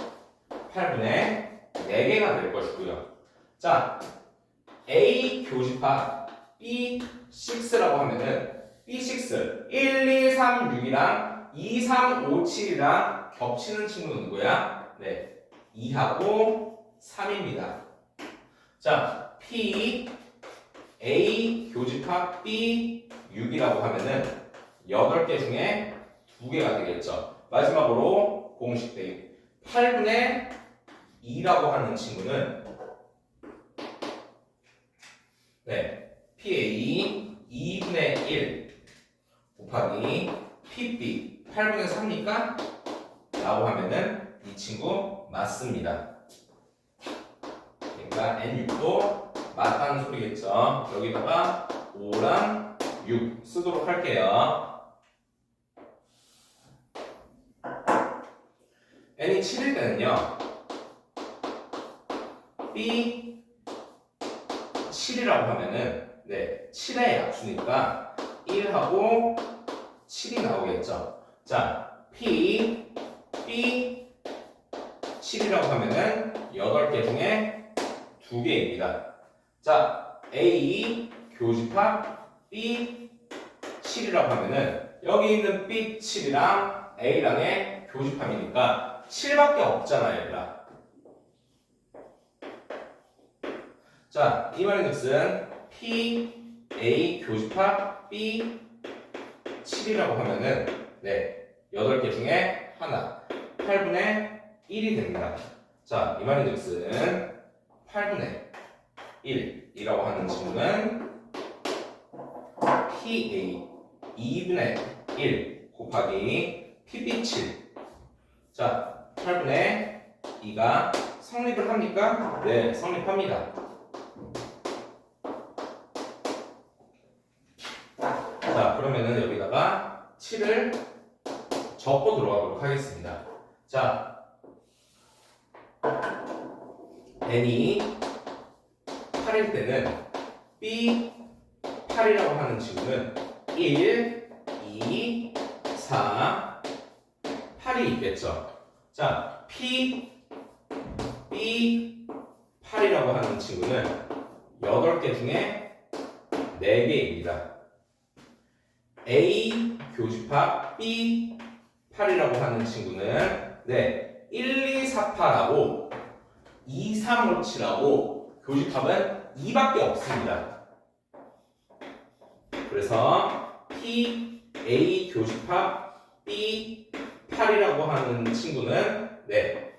8분의 4개가 될 것이고요. 자, A 교집합 B6라고 하면은 B6 1, 2, 3, 6이랑 2, 3, 5, 7이랑 겹치는 친구는 누구야? 네, 2하고 3입니다. 자, P, A 교집합 B 6이라고 하면은 8개 중에 2개가 되겠죠. 마지막으로 공식 대입 8분의 2라고 하는 친구는 네, PA 2분의 1 곱하기 PB 8분의 3니까? 라고 하면은 이 친구 맞습니다. 그러니까 N6도 맞다는 소리겠죠. 여기다가 5랑 6 쓰도록 할게요. N이 7일 때는요. B 7이라고 하면은 네, 7의 약수니까 1하고 7이 나오겠죠. 자, P, B 7이라고 하면은 8개 중에 2개입니다. 자, A 교집합 B 7이라고 하면은 여기 있는 B 7이랑 A랑의 교집합이니까 7밖에 없잖아요, 얘들아. 자, 이 말인즉슨 P, A 교집합 B 7이라고 하면은 네, 8개 중에 하나 8분의 1이 됩니다. 자, 이 말인즉슨 8분의 1이라고 하는 친구는 PA 2분의 1 곱하기 PB7 자, 8분의 2가 성립을 합니까? 네, 성립합니다. 자, 그러면은 여기다가 7을 적고 들어가도록 하겠습니다. 자, n이 8일 때는 B8이라고 하는 친구는 1, 2, 4, 8이 있겠죠. 자, B8이라고 하는 친구는 8개 중에 4개입니다. A 교집합 B8이라고 하는 친구는 네, 1, 2, 4, 8하고 2, 3, 5, 7하고 교집합은 2밖에 없습니다. 그래서 P, A 교집합 B8이라고 하는 친구는 네,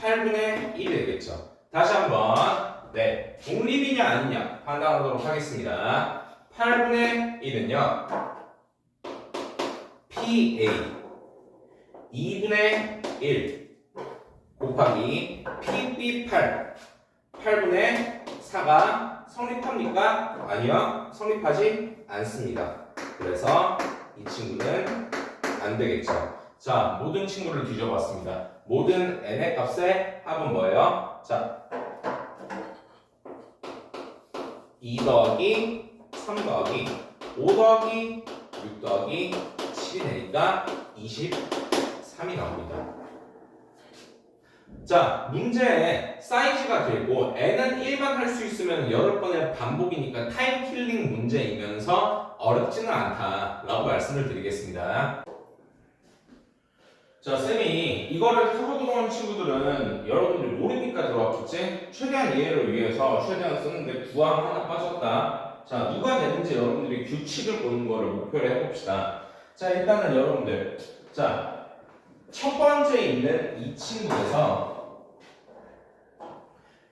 8분의 1이 되겠죠. 다시 한번 네, 중립이냐 아니냐 판단하도록 하겠습니다. 8분의 1은요 PA 2분의 1 곱하기 PB8 8분의 4가 성립합니까? 아니요. 성립하지 않습니다. 그래서 이 친구는 안 되겠죠. 자, 모든 친구를 뒤져봤습니다. 모든 n의 값의 합은 뭐예요? 자, 2 더하기 3 더하기 5 더하기 6 더하기 7이 되니까 23이 나옵니다. 자, 문제에 사이즈가 되고 n은 1만 할 수 있으면 8번의 반복이니까 타임 킬링 문제이면서 어렵지는 않다라고 말씀을 드리겠습니다. 자, 쌤이 이거를 타고 들어온 친구들은 여러분들이 모르니까 들어왔겠지? 최대한 이해를 위해서 최대한 쓰는데 구항 하나 빠졌다. 자, 누가 되는지 여러분들이 규칙을 보는 거를 목표로 해봅시다. 자, 일단은 여러분들, 자, 첫 번째 있는 이 친구에서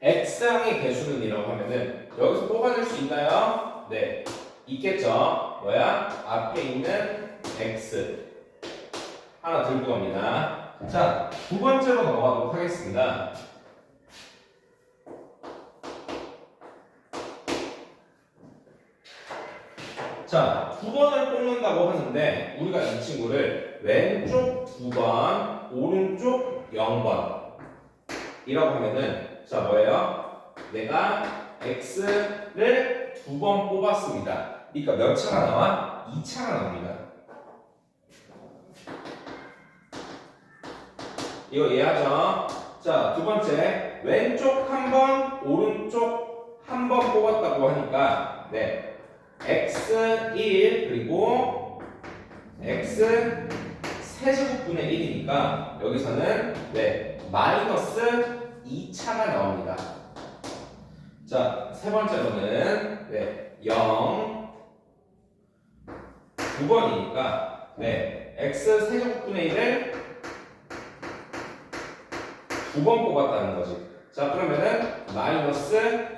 x항의 개수는 이라고 하면은 여기서 뽑아낼 수 있나요? 네, 있겠죠. 뭐야? 앞에 있는 x 하나 들고 갑니다. 자, 두 번째로 넘어가도록 하겠습니다. 자, 9번을 뽑는다고 하는데 우리가 이 친구를 왼쪽 9번, 오른쪽 0번 이라고 하면은 자, 뭐예요? 내가 x를 2번 뽑았습니다. 그러니까 몇 차가 나와? 2차가 나옵니다. 이거 이해하죠? 자, 두 번째 왼쪽 한 번, 오른쪽 한 번 뽑았다고 하니까 네, x1 그리고 x 세제곱분의 1이니까 여기서는 네, 마이너스 2차가 나옵니다. 자, 세 번째로는 네, 0 9번이니까 네, x 세제곱분의 1을 9번 뽑았다는 거지. 자, 그러면은 마이너스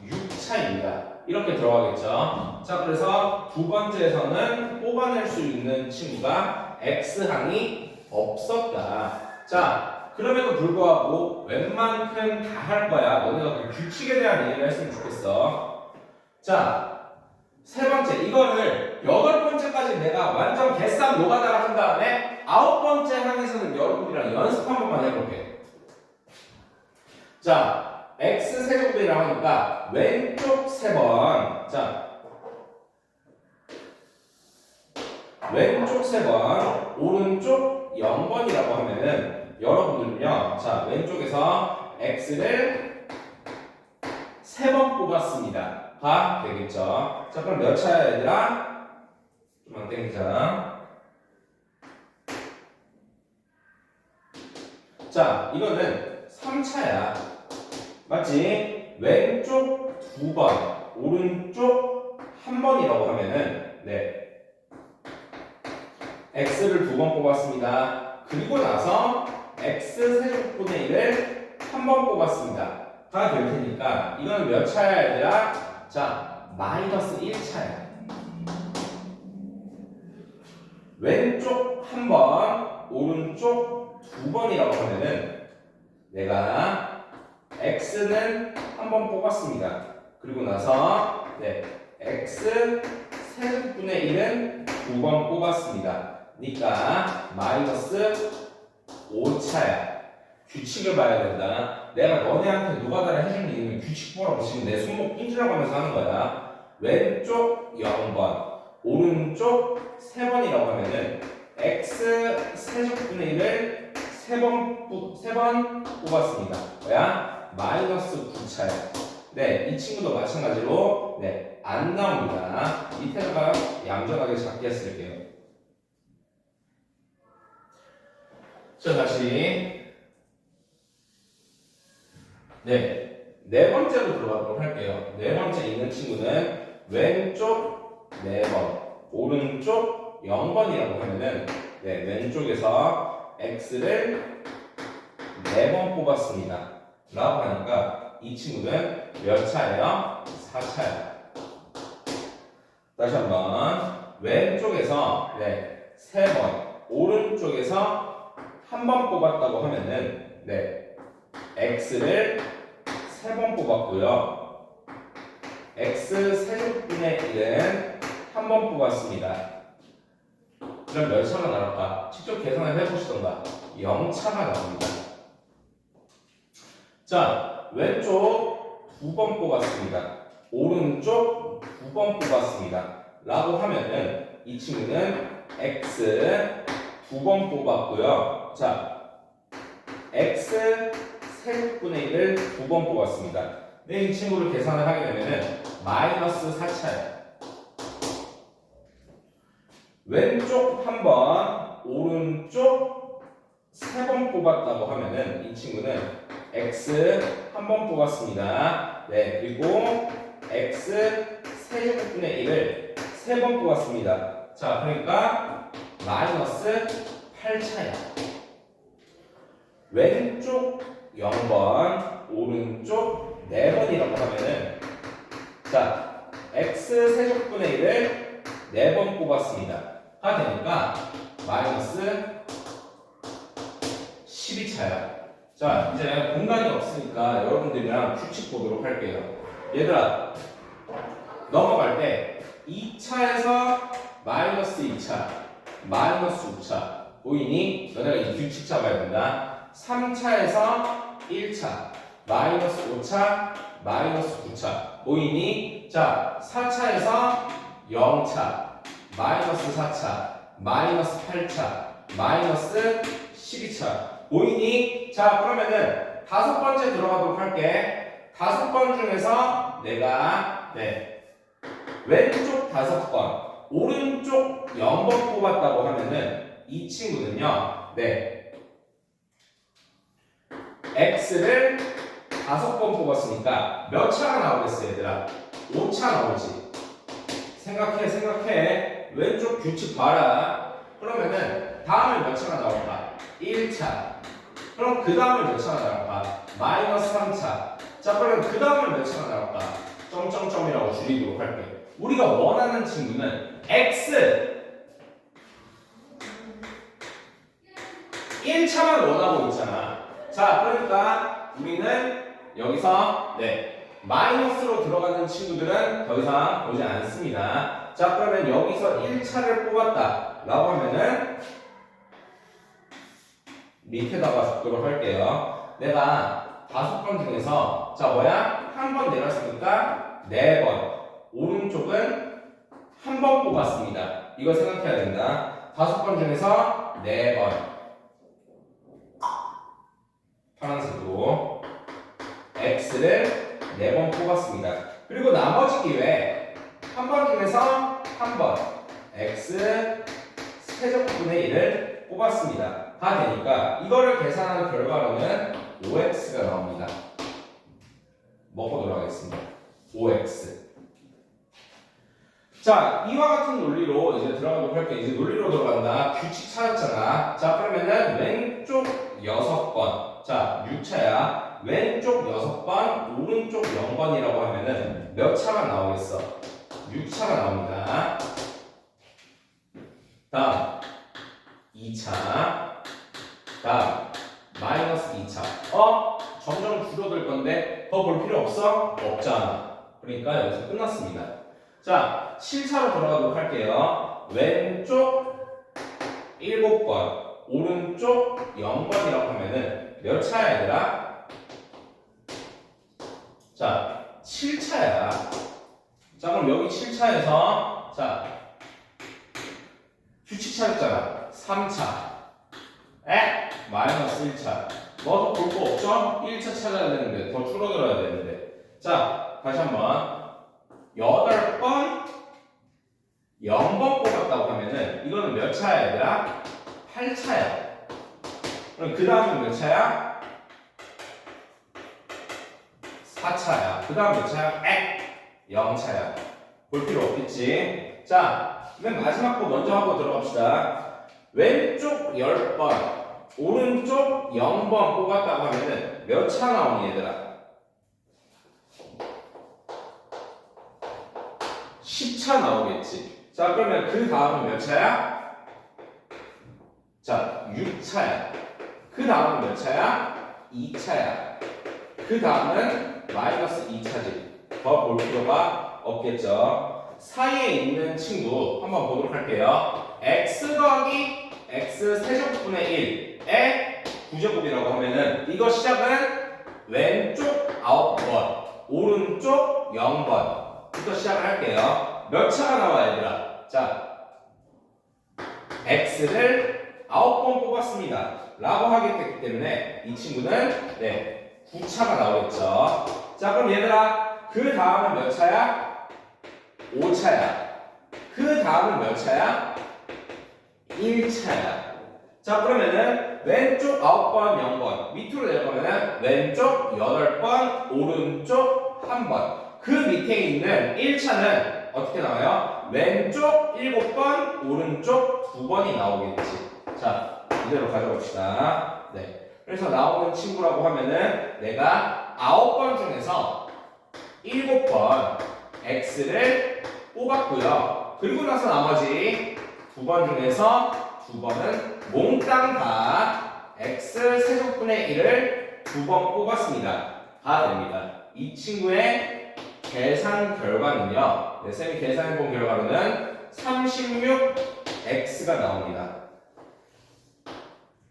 6차입니다. 이렇게 들어가겠죠. 자, 그래서 두 번째에서는 뽑아낼 수 있는 친구가 x항이 없었다. 자, 그럼에도 불구하고 웬만큼 다 할 거야. 너네가 그 규칙에 대한 이해를 했으면 좋겠어. 자, 세 번째 이거를 8번째까지 내가 완전 개쌈 노가다를 한 다음에 9번째 항에서는 여러분들이랑 연습 한 번만 해볼게. 자, x 세제곱이라고 하니까 왼쪽 3번. 자, 왼쪽 3번, 오른쪽 0번이라고 하면은 여러분들은요. 자, 왼쪽에서 x를 3번 뽑았습니다. 가 되겠죠. 자, 그럼 몇 차야 얘들아? 좀만 땡기자. 자, 이거는 3차야. 맞지? 왼쪽 2번, 오른쪽 1번이라고 하면은 네, x를 2번 뽑았습니다. 그리고 나서 x 세제곱분의 1을 1번 뽑았습니다. 다 될 테니까 이건 몇 차야 얘들아? 자, 마이너스 1차야. 왼쪽 1번, 오른쪽 2번이라고 하면은 내가 x는 한 번 뽑았습니다. 그리고 나서 네, x 세제곱분의 1은 2번 뽑았습니다. 그러니까 마이너스 5차야. 규칙을 봐야 된다. 내가 너네한테 노가다를 해준 이유는 규칙 보라고 지금 내 손목 낀질하고 하면서 하는 거야. 왼쪽 0번, 오른쪽 3번이라고 하면은 x 세제곱분의 1을 3번 뽑았습니다. 뭐야? 마이너스 9차야. 네, 이 친구도 마찬가지로 네, 안 나옵니다. 밑에다가 얌전하게 작게 쓸게요. 자, 다시 네 번째로 들어가도록 할게요. 네 번째 있는 친구는 왼쪽 4번, 오른쪽 0번이라고 하면은 네, 왼쪽에서 x를 4번 뽑았습니다. 라고 하니까 이 친구는 몇 차예요? 4차예요. 다시 한번 왼쪽에서 네, 3번, 오른쪽에서 한 번 뽑았다고 하면은 네, x를 3번 뽑았고요. x 세제곱분의 1은 한 번 뽑았습니다. 그럼 몇 차가 나올까? 직접 계산을 해보시던가. 0차가 나옵니다. 자, 왼쪽 2번 뽑았습니다. 오른쪽 2번 뽑았습니다. 라고 하면은 이 친구는 x 2번 뽑았고요. 자, x 세제곱분의 1을 2번 뽑았습니다. 네, 이 친구를 계산을 하게 되면은 마이너스 4차예요. 왼쪽 한 번, 오른쪽 3번 뽑았다고 하면은 이 친구는 x 한 번 뽑았습니다. 네, 그리고 x 세제곱분의 1을 3번 뽑았습니다. 자, 그러니까 마이너스 8차야. 왼쪽 0번, 오른쪽 4번이라고 하면은 자, x 세제곱분의 1을 4번 뽑았습니다. 가 되니까 마이너스 12차야. 자, 이제 공간이 없으니까 여러분들이랑 규칙 보도록 할게요. 얘들아, 넘어갈 때 2차에서 마이너스 2차, 마이너스 5차 보이니? 너네가 이 규칙 잡아야 된다. 3차에서 1차, 마이너스 5차, 마이너스 9차 보이니? 자, 4차에서 0차, 마이너스 4차, 마이너스 8차, 마이너스 12차 보이니? 자, 그러면은 5번째 들어가도록 할게. 5번 중에서 내가 왼쪽 5번, 오른쪽 0번 뽑았다고 하면은 이 친구는요, x를 5번 뽑았으니까 몇 차가 나오겠어, 얘들아? 5차 나오지. 생각해. 왼쪽 규칙 봐라. 그러면은 다음에 몇 차가 나올까? 1차. 그럼 그 다음에 몇 차가 나올까? 마이너스 3차. 자, 그러면 그 다음에 몇 차가 나올까? 점점점이라고 줄이도록 할게. 우리가 원하는 친구는 x 1차만 원하고 있잖아. 자, 그러니까 우리는 여기서 마이너스로 들어가는 친구들은 더 이상 보지 않습니다. 자, 그러면 여기서 1차를 뽑았다 라고 하면은 밑에다가 적도록 할게요. 내가 5번 중에서 자, 뭐야? 한 번 내렸으니까 4번. 오른쪽은 한 번 뽑았습니다. 이거 생각해야 된다. 5번 중에서 4번. 파란색으로 x를 4번 뽑았습니다. 그리고 나머지 기회에 한 번 중에서 한 번 x 세제곱분의 1을 뽑았습니다. 다 되니까 이거를 계산한 결과로는 5x가 나옵니다. 먹어보도록 하겠습니다. 5x. 자, 이와 같은 논리로 이제 들어가도록 할게요. 이제 논리로 들어간다. 규칙 찾았잖아. 자, 그러면은 왼쪽 6번. 자, 6차야. 왼쪽 6번, 오른쪽 0번이라고 하면은 몇 차가 나오겠어? 6차가 나옵니다. 다음 2차. 다음 마이너스 2차. 점점 줄어들 건데 더 볼 필요 없어? 없잖아. 그러니까 여기서 끝났습니다. 자, 7차로 들어가도록 할게요. 왼쪽 7번, 오른쪽 0번이라고 하면은 몇 차야, 얘들아? 자, 7차야. 자, 그럼 여기 7차에서 자, 규칙 찾았잖아. 3차. 마이너스 1차. 뭐 더 볼 거 없죠? 1차 찾아야 되는데, 더 줄어들어야 되는데. 자, 다시 한번. 8번 0번 뽑았다고 하면은 이거는 몇 차야, 얘들아? 8차야. 그럼 그 다음은 몇 차야? 4차야. 그 다음 몇 차야? 0차야. 볼 필요 없겠지? 자, 맨 마지막 거 먼저 하고 들어갑시다. 왼쪽 10번, 오른쪽 0번 뽑았다고 하면은 몇 차 나오니, 얘들아? 10차 나오겠지. 자, 그러면 그 다음은 몇 차야? 자, 6차야. 그 다음은 몇 차야? 2차야. 그 다음은 마이너스 2차지. 더 볼 필요가 없겠죠. 사이에 있는 친구 한번 보도록 할게요. x 더하기 x 세제곱분의 1의 구제곱이라고 하면은 이거 시작은 왼쪽 9번, 오른쪽 0번부터 시작을 할게요. 몇 차가 나와 얘들아? 자, x를 9번 뽑았습니다. 라고 하기 때문에 이 친구는 9차가 나오겠죠. 자, 그럼 얘들아 그 다음은 몇 차야? 5차야. 그 다음은 몇 차야? 1차야. 자, 그러면은 왼쪽 9번 0번 밑으로 내려가면은 왼쪽 8번 오른쪽 1번. 그 밑에 있는 1차는 어떻게 나와요? 왼쪽 7번 오른쪽 2번이 나오겠지. 자, 이대로 가져봅시다. 그래서 나오는 친구라고 하면은 내가 9번 중에서 7번 x를 뽑았고요. 그리고 나서 나머지 2번 중에서 2번은 몽땅 다 x 세제곱분의 1을 2번 뽑았습니다. 다 됩니다. 이 친구의 계산 결과는요. 쌤이 계산해본 결과로는 36x가 나옵니다.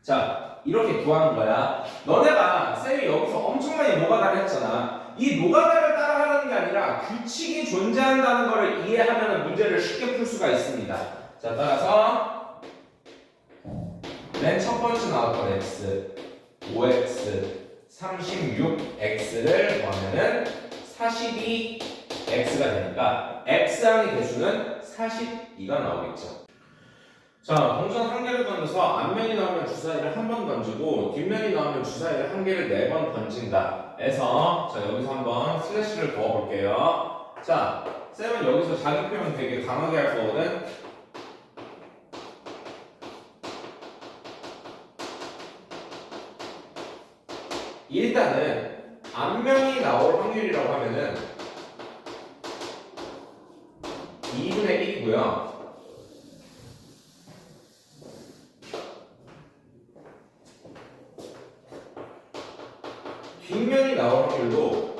자, 이렇게 구하는 거야. 너네가 쌤이 여기서 엄청 많이 노가다를 했잖아. 이 노가다를 따라가는 게 아니라 규칙이 존재한다는 것을 이해하면 문제를 쉽게 풀 수가 있습니다. 자, 따라서 맨 첫 번째 나왔던 x, 5x, 36x를 구하면은 42x가 되니까 x항의 개수는 42가 나오겠죠. 자, 동전 한 개를 던져서 앞면이 나오면 주사위를 한 번 던지고 뒷면이 나오면 주사위를 한 개를 4번 던진다. 해서 자, 여기서 한번 슬래시를 그어볼게요. 자, 쌤은 여기서 자기 표현 되게 강하게 할 거거든. 일단은 앞면이 나올 확률이라고 하면은 2분의 1이고요. 뒷면이 나올 확률도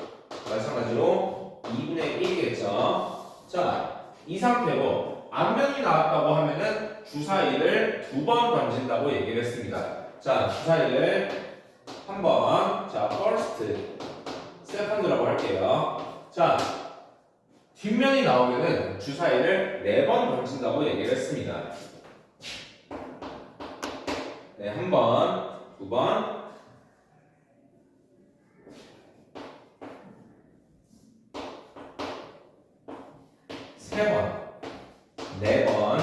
마찬가지로 2분의 1이겠죠. 자, 이 상태로 앞면이 나왔다고 하면은 주사위를 2번 던진다고 얘기를 했습니다. 자, 주사위를 한번, 자, first, second라고 할게요. 자, 뒷면이 나오면은 주사위를 4번 던진다고 얘기를 했습니다. 네, 한 번, 2번, 세 번, 4번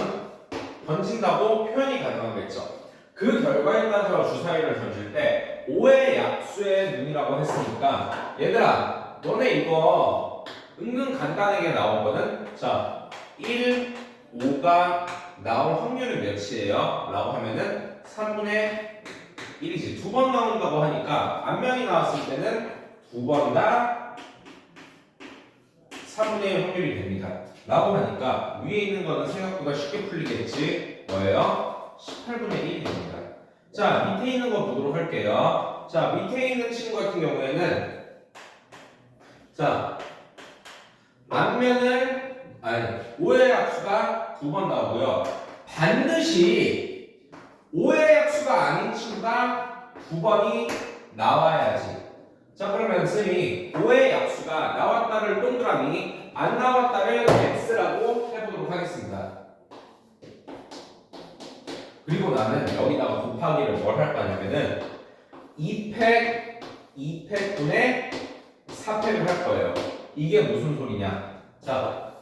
던진다고 표현이 가능하겠죠. 그 결과에 따라서 주사위를 던질 때 5의 약수의 눈이라고 했으니까 얘들아 너네 이거 은근 간단하게 나오거든. 자, 1, 5가 나올 확률은 몇이에요? 라고 하면은 3분의 1이지. 2번 나온다고 하니까 앞면이 나왔을 때는 2번 다 3분의 1 확률이 됩니다. 라고 하니까 위에 있는 거는 생각보다 쉽게 풀리겠지. 뭐예요? 18분의 1이 됩니다. 자, 밑에 있는 거 보도록 할게요. 자, 밑에 있는 친구 같은 경우에는 자, 앞면을 5의 약수가 2번 나오고요. 반드시 5의 약수가 아닌 친구가 9번이 나와야지. 자, 그러면 쌤이 5의 약수가 나왔다를 동그라미 안 나왔다를 x라고 해보도록 하겠습니다. 그리고 나는 여기다가 곱하기를 뭘 할 거냐면은 2팩 2팩분의 4팩을 할 거예요. 이게 무슨 소리냐? 자,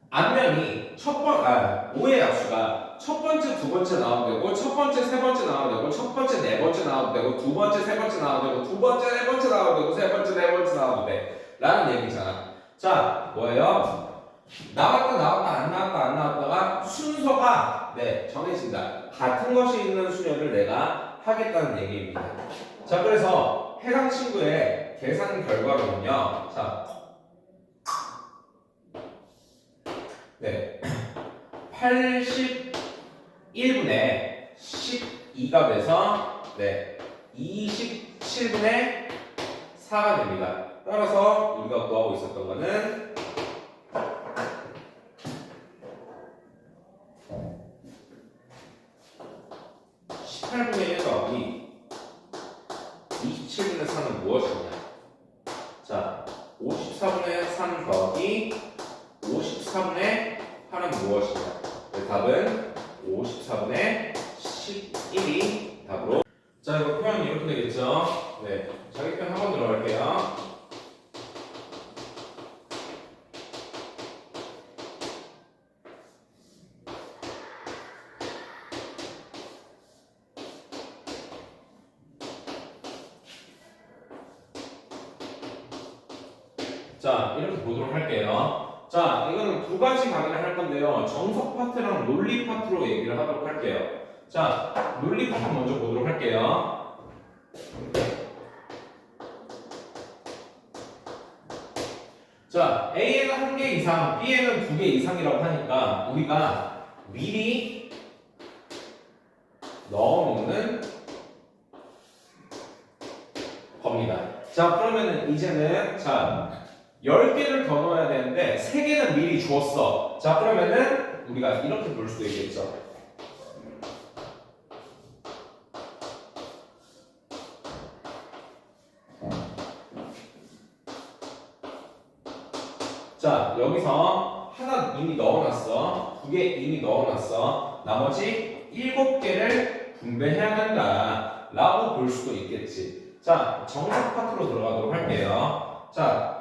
앞면이 5의 약수가 첫 번째, 두 번째 나와도 되고, 첫 번째, 세 번째 나와도 되고, 첫 번째, 네 번째 나와도 되고, 두 번째, 세 번째 나와도 되고, 두 번째, 네 번째 나와도 되고, 세 번째, 네 번째 나와도 돼. 라는 얘기잖아. 자, 뭐예요? 나왔다, 안 나왔다가 순서가 정해진다. 같은 것이 있는 수열을 내가 하겠다는 얘기입니다. 자, 그래서 해당 친구의 계산 결과로는요. 자, 81분의 12가 돼서 27분의 4가 됩니다. 따라서 우리가 구하고 있었던 거는 18분의 1 더하기 27분의 4는 무엇이냐? 자, 54분의 3 더하기 54분의 8은 무엇이냐? 답은 54분의 11이 답으로. 자, 이거 표현 이렇게 되겠죠? 네, 자기 표현 한번 들어갈게요. 자, 이렇게 보도록 할게요. 자, 이거는 두 가지 강의를 할 건데요. 정석 파트랑 논리 파트로 얘기를 하도록 할게요. 자, 논리 파트 먼저 보도록 할게요. 자, A에는 1개 이상, B에는 2개 이상이라고 하니까 우리가 미리 넣어놓는 겁니다. 자, 그러면은 이제는 자 10개를 더 넣어야 되는데 3개는 미리 주었어. 자, 그러면은 우리가 이렇게 볼 수도 있겠죠. 자, 여기서 하나 이미 넣어놨어. 2개 이미 넣어놨어. 나머지 7개를 분배해야 된다 라고 볼 수도 있겠지. 자, 정석 파트로 들어가도록 할게요. 자,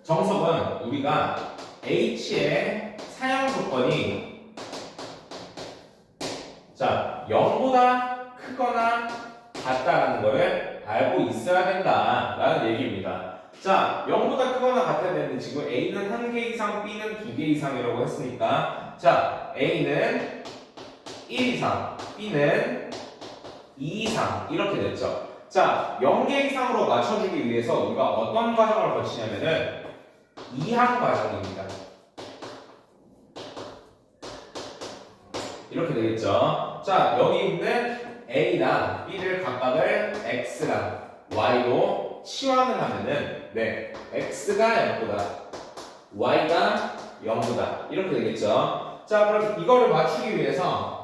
정석은 우리가 H의 사용 조건이 자 0보다 크거나 같다라는 것을 알고 있어야 된다라는 얘기입니다. 자 0보다 크거나 같아야 되는데 지금 A는 1개 이상, B는 2개 이상이라고 했으니까 자 A는 1 이상, B는 2 이상 이렇게 됐죠. 자 0개 이상으로 맞춰주기 위해서 우리가 어떤 과정을 거치냐면은 이항 과정입니다. 이렇게 되겠죠. 자, 여기 있는 A랑 B를 각각을 X랑 Y로 치환을 하면은 네, X가 0보다 Y가 0보다 이렇게 되겠죠. 자, 그럼 이거를 맞추기 위해서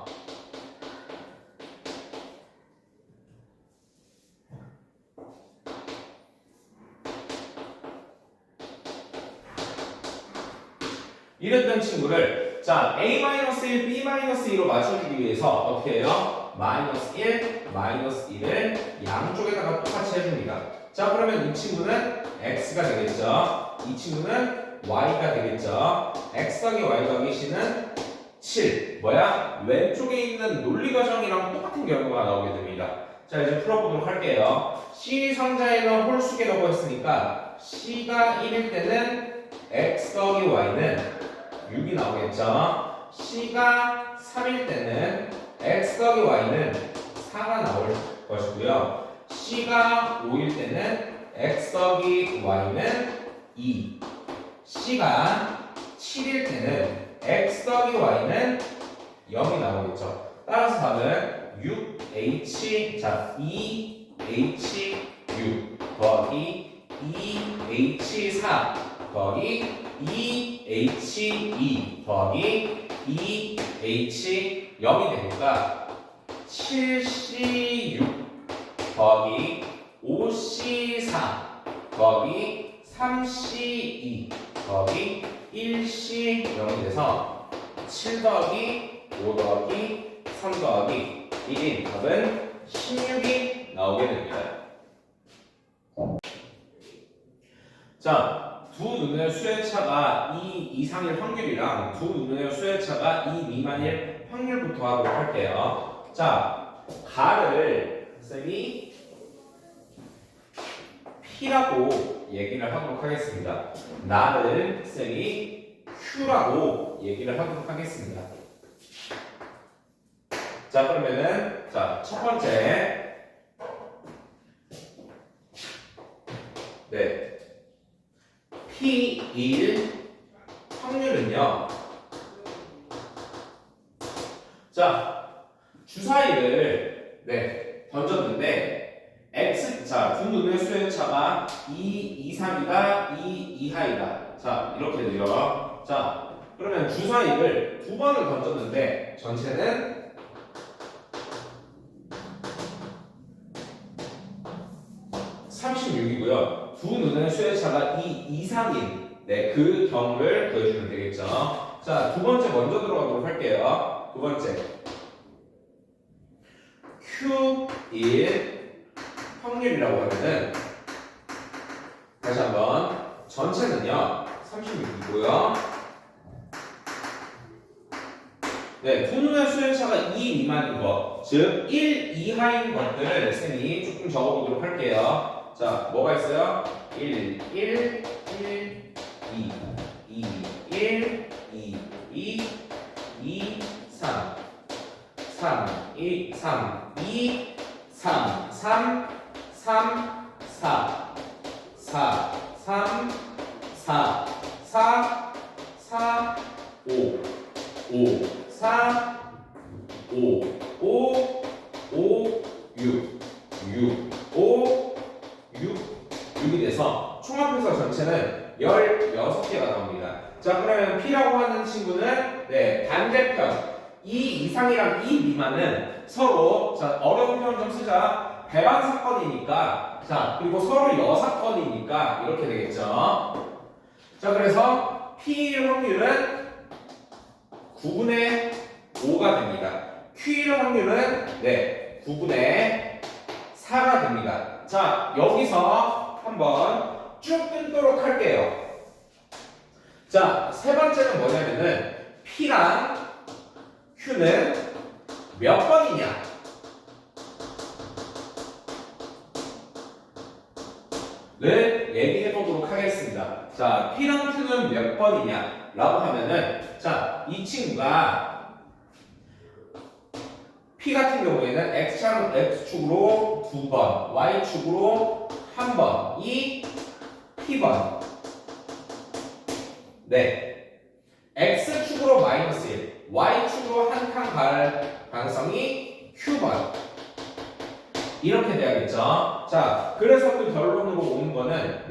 이랬던 친구를 자 A-1, B-2로 맞춰주기 위해서 어떻게 해요? -1, -1을 양쪽에다가 똑같이 해줍니다. 자 그러면 이 친구는 X가 되겠죠. 이 친구는 Y가 되겠죠. X 더하기 Y 더하기 C는 7 뭐야? 왼쪽에 있는 논리과정이랑 똑같은 결과가 나오게 됩니다. 자 이제 풀어보도록 할게요. C 상자에는 홀수계라고 했으니까 C가 1일 때는 X 더하기 Y는 6이 나오겠죠. C가 3일 때는 X 더하기 Y는 4가 나올 것이고요. C가 5일 때는 X 더하기 Y는 2. C가 7일 때는 X 더하기 Y는 0이 나오겠죠. 따라서 답은 6H, 자 2H6 더하기 2H4 더하기 2H2 더하기 2H0이 되니까 7C6 더하기 5C4 더하기 3C2 더하기 1C0이 돼서 7 더하기 5 더하기 3 더하기 1인 답은 16이 나오게 됩니다. 자, 두 눈의 수의 차가 2 이상일 확률이랑 두 눈의 수의 차가 2 미만일 확률부터 하도록 할게요. 자, 가를 쌤이 P라고 얘기를 하도록 하겠습니다. 나를 쌤이 Q라고 얘기를 하도록 하겠습니다. 자, 그러면은 자, 첫 번째 네. P 1 확률은요. 자, 주사위를 던졌는데 x 두 눈의 수의 차가 2 이상이다, 2 이하이다. 자, 이렇게 돼요. 자, 그러면 주사위를 두 번을 던졌는데 전체는 36이고요. 두 눈의 수의 차가 2 이상인 그 경우를 구해주면 되겠죠. 자, 두 번째 먼저 들어가도록 할게요. 두 번째 Q1 확률이라고 하면은 다시 한번 전체는요 36이고요. 두 눈의 수의 차가 2 미만인 것, 즉 1 이하인 것들을 쌤이 조금 적어보도록 할게요. 자, 뭐가 있어요? 1, 1, 1, 2, 2, 1, 2, 2, 2, 3, 3, 2, 3, 2, 3, 3, 3, 4, 4, 3, 4, 4, 4, 5, 5, 4, 5, 5, 5, 6, 6, 5, 6, 6이 돼서 총합해서 전체는 16개가 나옵니다. 자, 그러면 P라고 하는 친구는 반대편 2 이상이랑 2 미만은 서로 어려운 표현 좀 쓰자. 배반 사건이니까 그리고 서로 여사건이니까 이렇게 되겠죠. 자, 그래서 P 확률은 9분의 5가 됩니다. Q1 확률은 9분의 4가 됩니다. 자, 여기서 한번 쭉 끊도록 할게요. 자, 세 번째는 뭐냐면은 P랑 Q는 몇 번이냐? 를 얘기해 보도록 하겠습니다. 자, P랑 Q는 몇 번이냐? 라고 하면은 이 친구가 P 같은 경우에는 X축으로 2번, Y축으로 1번이 P번. X축으로 마이너스 1, Y축으로 한 칸 갈 가능성이 Q번. 이렇게 돼야겠죠. 자, 그래서 그 결론으로 오는 거는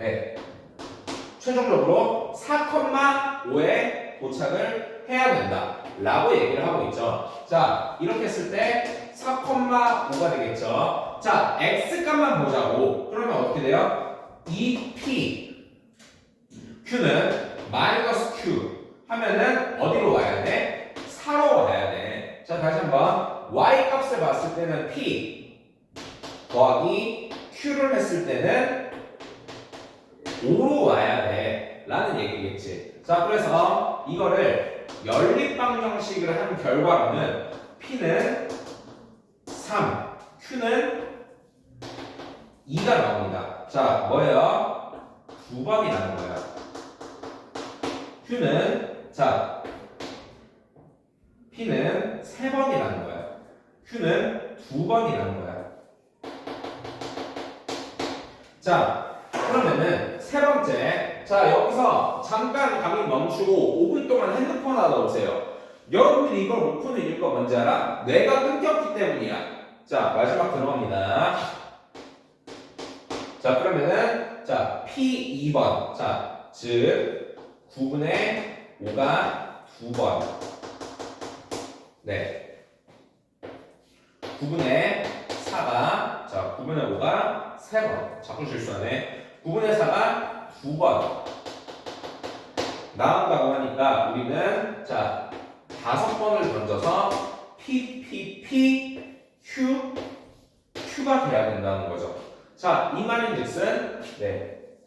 최종적으로 4,5에 도착을 해야 된다 라고 얘기를 하고 있죠. 자, 이렇게 했을 때 4,5가 되겠죠. 자, X 값만 보자고. 그러면 어떻게 돼요? 2P Q는 마이너스 Q 하면은 어디로 와야 돼? 4로 와야 돼. 자, 다시 한번 Y 값을 봤을 때는 P 더하기 Q를 했을 때는 5로 와야 돼 라는 얘기겠지. 자, 그래서 이거를 연립방 정식을 한 결과로는 P는 3, Q는 2가 나옵니다. 자, 뭐예요? 2번이라는 거야. P는 3번이라는 거야. Q는 2번이라는 거야. 자, 그러면은 세 번째. 자, 여기서 잠깐 강의 멈추고 5분 동안 핸드폰 하다 오세요. 여러분들이 이걸 못 푸는 이유가 뭔지 알아? 뇌가 끊겼기 때문이야. 자, 마지막 들어갑니다. 자, 그러면은 P 2번. 자, 즉 9분의 5가 2번. 9분의 4가 9분의 5가 3번. 자꾸 실수하네. 9분의 4가 2번 나온다고 하니까 우리는 5번을 던져서 P, Q가 돼야 된다는 거죠. 자, 이 말인즉슨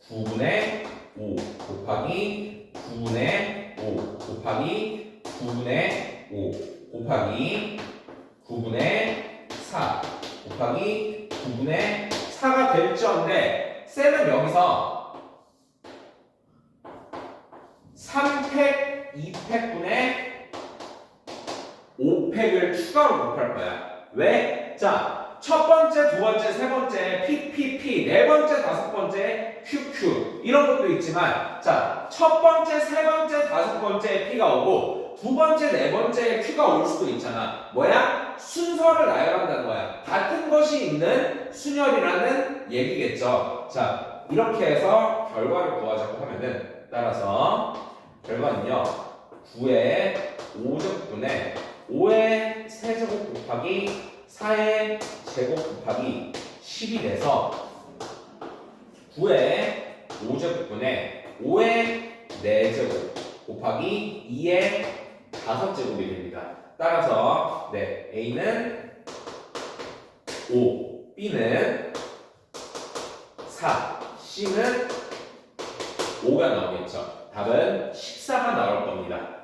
9분의 5 곱하기 9분의 5 곱하기 9분의 5 곱하기 9분의 4 곱하기 9분의 4가 될지언데 쌤은 여기서 3팩, 2팩분의 5팩을 추가로 곱할 거야. 왜? 자, 첫 번째, 두 번째, 세 번째 PPP, 네 번째, 다섯 번째 QQ 이런 것도 있지만 자, 첫 번째, 세 번째, 다섯 번째 P가 오고 두 번째, 네 번째 Q가 올 수도 있잖아. 뭐야? 순서를 나열한다는 거야. 같은 것이 있는 순열이라는 얘기겠죠. 자, 이렇게 해서 결과를 구하자고 하면은 따라서 결과는요. 9의 5제곱분의 5의 세제곱 곱하기 4의 제곱 곱하기 10이 돼서 9의 5제곱분의 5의 4제곱 곱하기 2의 5제곱이 됩니다. 따라서 네, A는 5, B는 4, C는 5가 나오겠죠. 답은 14가 나올 겁니다.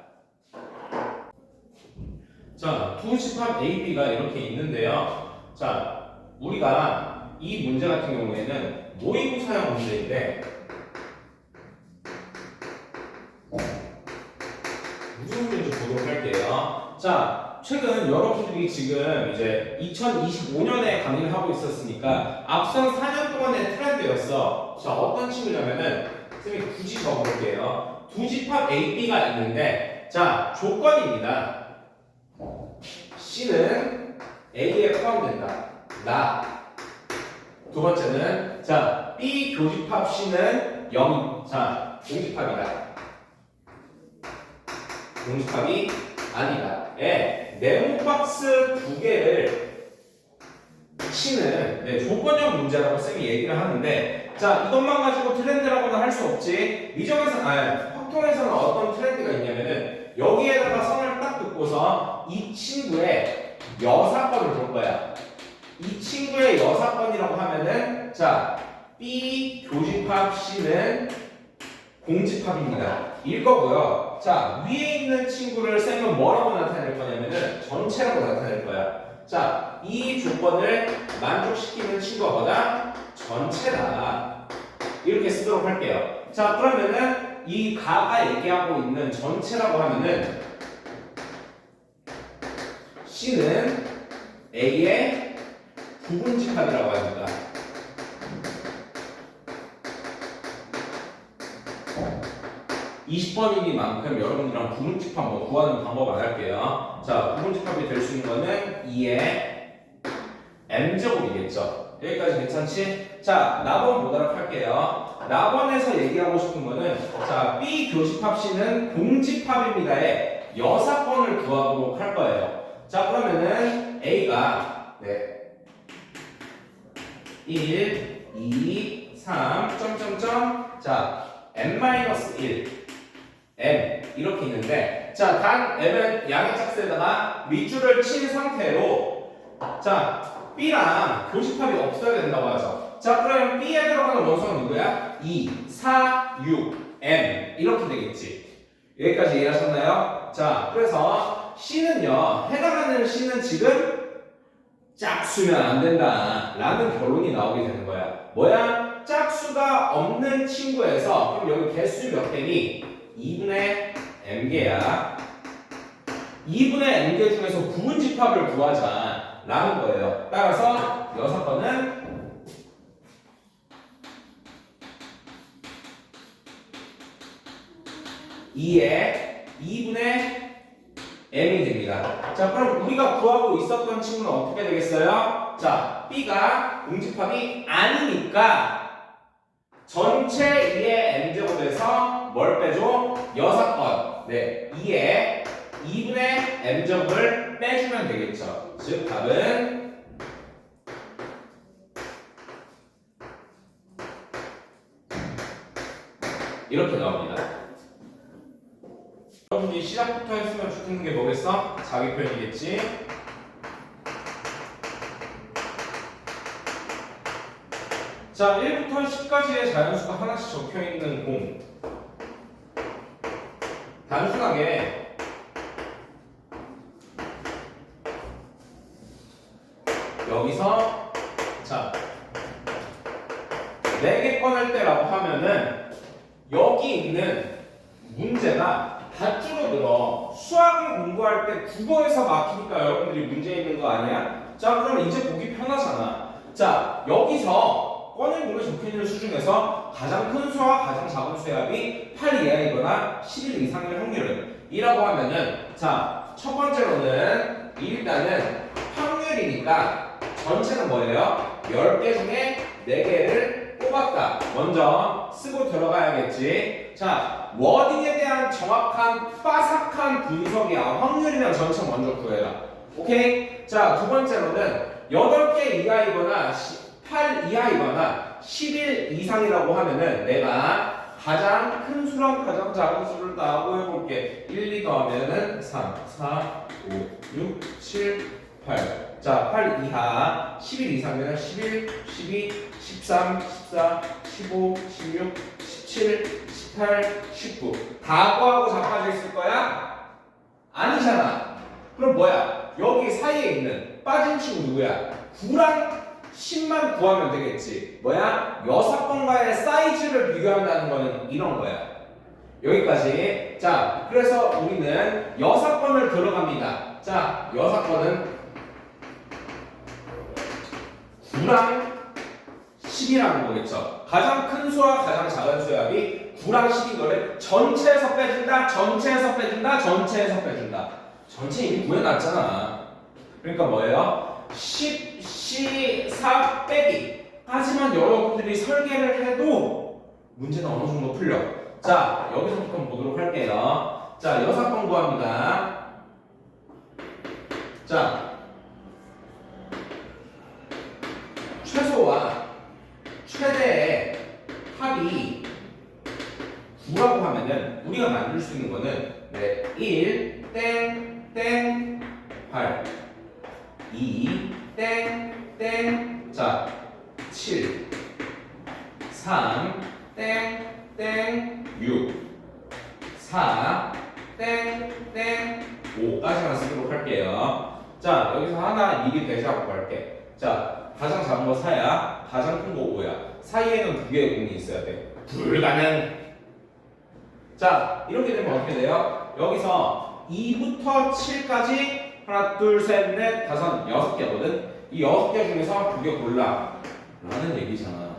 자, 두 집합 A, B가 이렇게 있는데요. 자, 우리가 이 문제 같은 경우에는 모의고사형 문제인데 무슨 문제인지 보도록 할게요. 자, 최근 여러분들이 지금 이제 2025년에 강의를 하고 있었으니까 앞선 4년 동안의 트렌드였어. 자, 어떤 친구냐면은 선생님이 굳이 적어볼게요. 두 집합 A, B가 있는데 자, 조건입니다. C는 A에 포함된다. 나. 두 번째는 자, B 교집합 C는 0. 자, 공집합이다. 공집합이 아니다. 네모 박스 두 개를 C는 네, 조건형 문제라고 쌤이 얘기를 하는데 자, 이것만 가지고 트렌드라고는 할 수 없지. 미정에서 확통에서는 어떤 트렌드가 있냐면은 여기에다가 선을 딱 긋고서 이 친구의 여사건을 볼 거야. 이 친구의 여사건이라고 하면은 자, B 교집합 C는 공집합입니다. 일 거고요. 자, 위에 있는 친구를 쌤은 뭐라고 나타낼 거냐면은 전체라고 나타낼 거야. 자, 이 조건을 만족시키는 친구가 뭐다? 전체다. 이렇게 쓰도록 할게요. 자, 그러면은 이 가가 얘기하고 있는 전체라고 하면은 C는 A의 부분집합이라고 합니다. (20번이니만큼) 여러분들이랑 부분집합 한번 구하는 방법 알려할게요. 자, 부분집합이 될 수 있는 거는 2의 m제곱이겠죠. 여기까지 괜찮지? 자, 나번 보도록 할게요. 나번에서 얘기하고 싶은 거는 자, B 교집합 C는 공집합입니다의 여사건을 구하도록 할 거예요. 자, 그러면은 A가 네 1, 2, 3, 점점점 자, n-1 m 이렇게 있는데 자, 단 m은 양의 짝수에다가 밑줄을 친 상태로 자, B랑 교집합이 없어야 된다고 하죠. 자, 그러면 B에 들어가는 원소는 누구야? 2, 4, 6, m 이렇게 되겠지. 여기까지 이해하셨나요? 자, 그래서 C는요, 해당하는 C는 지금 짝수면 안 된다 라는 결론이 나오게 되는 거야. 뭐야? 짝수가 없는 친구에서 그럼 여기 개수 몇 개니? 2분의 m개야. 2분의 m개 중에서 부분집합을 구하자 라는 거예요. 따라서 여사건은 2의 2분의 m이 됩니다. 자, 그럼 우리가 구하고 있었던 친구는 어떻게 되겠어요? 자, B가 공집합이 아니니까 전체 2의 m제곱에서 뭘 빼줘? 여사건. 네, 2의 2분의 m제곱을 빼주면 되겠죠. 즉, 답은 이렇게 나옵니다. 여러분이 시작부터 했으면 좋겠는 게 뭐겠어? 자기 표현이겠지? 자, 1부터 10까지의 자연수가 하나씩 적혀있는 공. 단순하게 여기서 자, 4개 꺼낼 때라고 하면은 여기 있는 문제가 다 줄어들어. 수학을 공부할 때 국어에서 막히니까 여러분들이 문제 있는 거 아니야? 자, 그러면 이제 보기 편하잖아. 자, 여기서 꺼내보는 적혀있는 수 중에서 가장 큰 수와 가장 작은 수의 합이 8 이하이거나 11 이상일 확률은 이라고 하면은, 자, 첫 번째로는 일단은 확률이니까 전체는 뭐예요? 10개 중에 4개를 뽑았다. 먼저 쓰고 들어가야겠지. 자, 워딩에 대한 정확한 빠삭한 분석이야. 확률이면 전체 먼저 구해라. 오케이? 자, 두 번째로는 8개 이하이거나 8 이하이거나 11 이상이라고 하면은 내가 가장 큰 수랑 가장 작은 수를 다 해볼게. 1, 2 더하면은 3, 4, 5, 6, 7, 8. 자, 8 이하, 11 이상이면 11, 12, 13, 14, 15, 16, 17, 18, 19. 다 구하고 자빠져 있을 거야? 아니잖아. 그럼 뭐야? 여기 사이에 있는 빠진 친구 누구야? 9랑 10만 구하면 되겠지. 뭐야? 6번과의 사이즈를 비교한다는 거는 이런 거야. 여기까지. 자, 그래서 우리는 6번을 들어갑니다. 자, 6번은 9랑 10이라는 거겠죠. 가장 큰 수와 가장 작은 수의 합이 9랑 10인 거를 전체에서 빼준다, 전체에서 빼준다, 전체에서 빼준다. 전체 이미 구해놨잖아. 그러니까 뭐예요? 10, 4 빼기. 하지만 여러분들이 설계를 해도 문제는 어느 정도 풀려. 자, 여기서부터 보도록 할게요. 자, 6번 구합니다. 자, 최소와 최대의 합이 9라고 하면은 우리가 만들 수 있는 거는 1, 땡, 8, 2, 땡, 자, 7, 3, 땡, 6, 4, 땡, 5까지만 쓰도록 할게요. 자, 여기서 하나 미리 배제하고 갈게. 자, 가장 작은 거 4야, 가장 큰 거 5야. 사이에는 2개의 공이 있어야 돼. 불가능. 자, 이렇게 되면 어떻게 돼요? 여기서 2부터 7까지 하나, 둘, 셋, 넷, 다섯, 6개거든. 이 6개 중에서 2개 골라 라는 얘기잖아.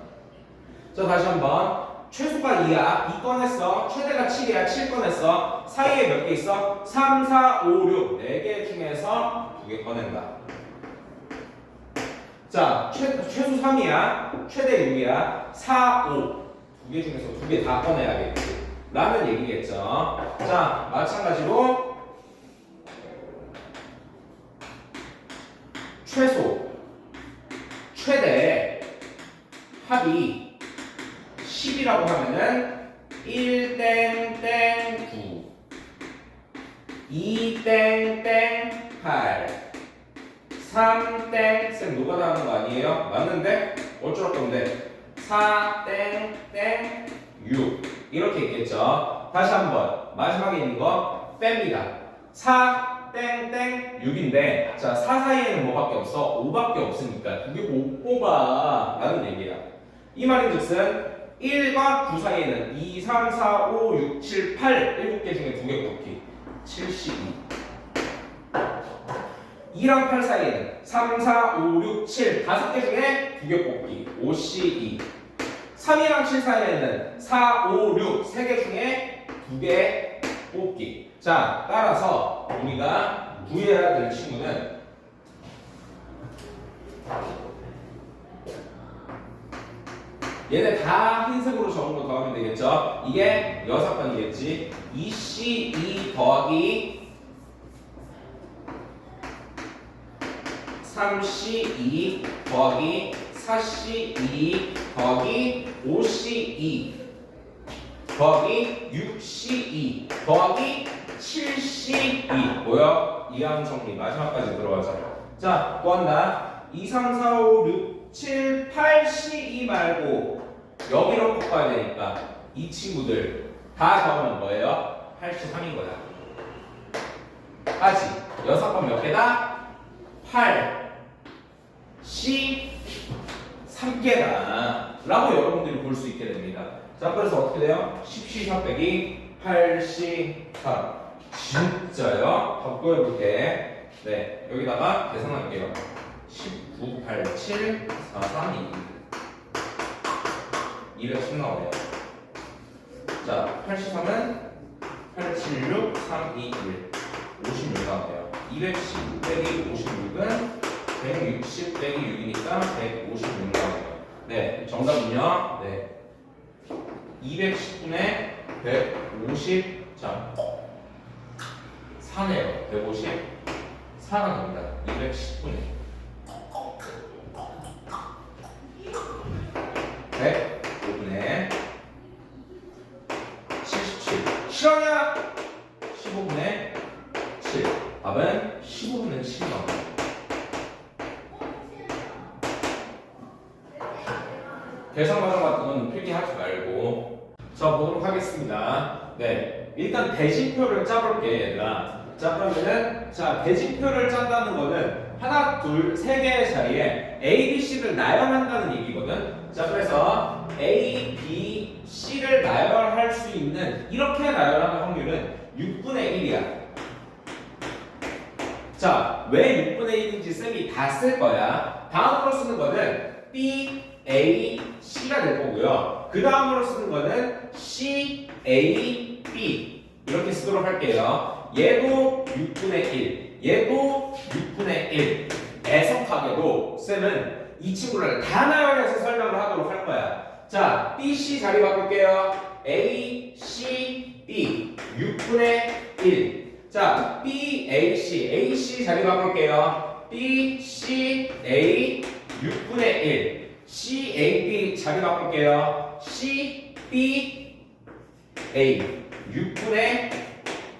자, 다시 한번. 최소가 2야. 2 꺼냈어. 최대가 7이야. 7 꺼냈어. 사이에 몇 개 있어? 3, 4, 5, 6. 4개 중에서 2개 꺼낸다. 자, 최소 3이야. 최대 6이야. 4, 5. 2개 중에서 2개 다 꺼내야겠지. 라는 얘기겠죠. 자, 마찬가지로 최소, 최대 합이 10이라고 하면은 1 땡 9, 2 땡 8, 3 땡, 쌤 노가다 하는 거 아니에요? 맞는데? 어쩔 건데? 4 땡 6 이렇게 있겠죠. 다시 한번 마지막에 있는 거 뺍니다. 4 땡 6인데 자, 4 사이에는 뭐밖에 없어? 5밖에 없으니까 2개 못 뽑아 라는 얘기야. 이 말인즉슨 1과 9 사이에는 2, 3, 4, 5, 6, 7, 8 7개 중에 2개 뽑기 72. 2랑 8 사이에는 3, 4, 5, 6, 7 5개 중에 2개 뽑기 52. 3이랑 7 사이에는 4, 5, 6 3개 중에 2개 뽑기. 자, 따라서 우리가 구해야 될 친구는 얘네 다 흰색으로 적은 거 더하면 되겠죠? 이게 6번이겠지. 2C2 더하기 3C2 더하기 4C2 더하기 5C2 더하기 6C2 더하기 7C2 뭐야? 이항 정리 마지막까지 들어가자. 자, 구한다. 2, 3, 4, 5, 6, 7, 8C2 말고 여기로 꺾어야 되니까 이 친구들 다 더하면 뭐예요? 83인 거야. 아직 6번 몇 개다? 8 C 3개다 라고 여러분들이 볼 수 있게 됩니다. 자, 그래서 어떻게 돼요? 10C 4 빼기 8C 4 진짜요? 바꿔볼게. 네, 여기다가 계산할게요. 19, 8, 7, 4, 3, 2. 210 나오네요. 자, 83은 8, 7, 6, 3, 2, 1. 56 나오네요. 210 빼기 56은 160 빼기 6이니까 156 나오네요. 네, 정답은요. 네, 210분의 150. 자, 4네요. 150. 4가 됩니다. 210분의 105분의 77. 실화냐? 15분의 7. 답은 15분의 7 나옵니다. 계산 과정 같은 건 필기하지 말고. 자, 보도록 하겠습니다. 네, 일단 대진표를 짜볼게, 얘들아. 자, 그러면은, 자, 대진표를 짠다는 거는 하나, 둘, 세 개의 자리에 A, B, C를 나열한다는 얘기거든. 자, 그래서 A, B, C를 나열할 수 있는, 이렇게 나열하는 확률은 6분의 1이야. 자, 왜 6분의 1인지 쌤이 다 쓸 거야. 다음으로 쓰는 거는 B, A, C가 될 거고요. 그 다음으로 쓰는 거는 C, A, B 이렇게 쓰도록 할게요. 얘도 6분의 1, 얘도 6분의 1. 애석하게도 쌤은 이 친구를 다 나열해서 설명을 하도록 할 거야. 자, B, C 자리 바꿀게요. A, C, B 6분의 1. 자, B, A, C, A, C 자리 바꿀게요. B, C, A 6분의 1. C, A, B 자리 바꿀게요. C, B, A 6분의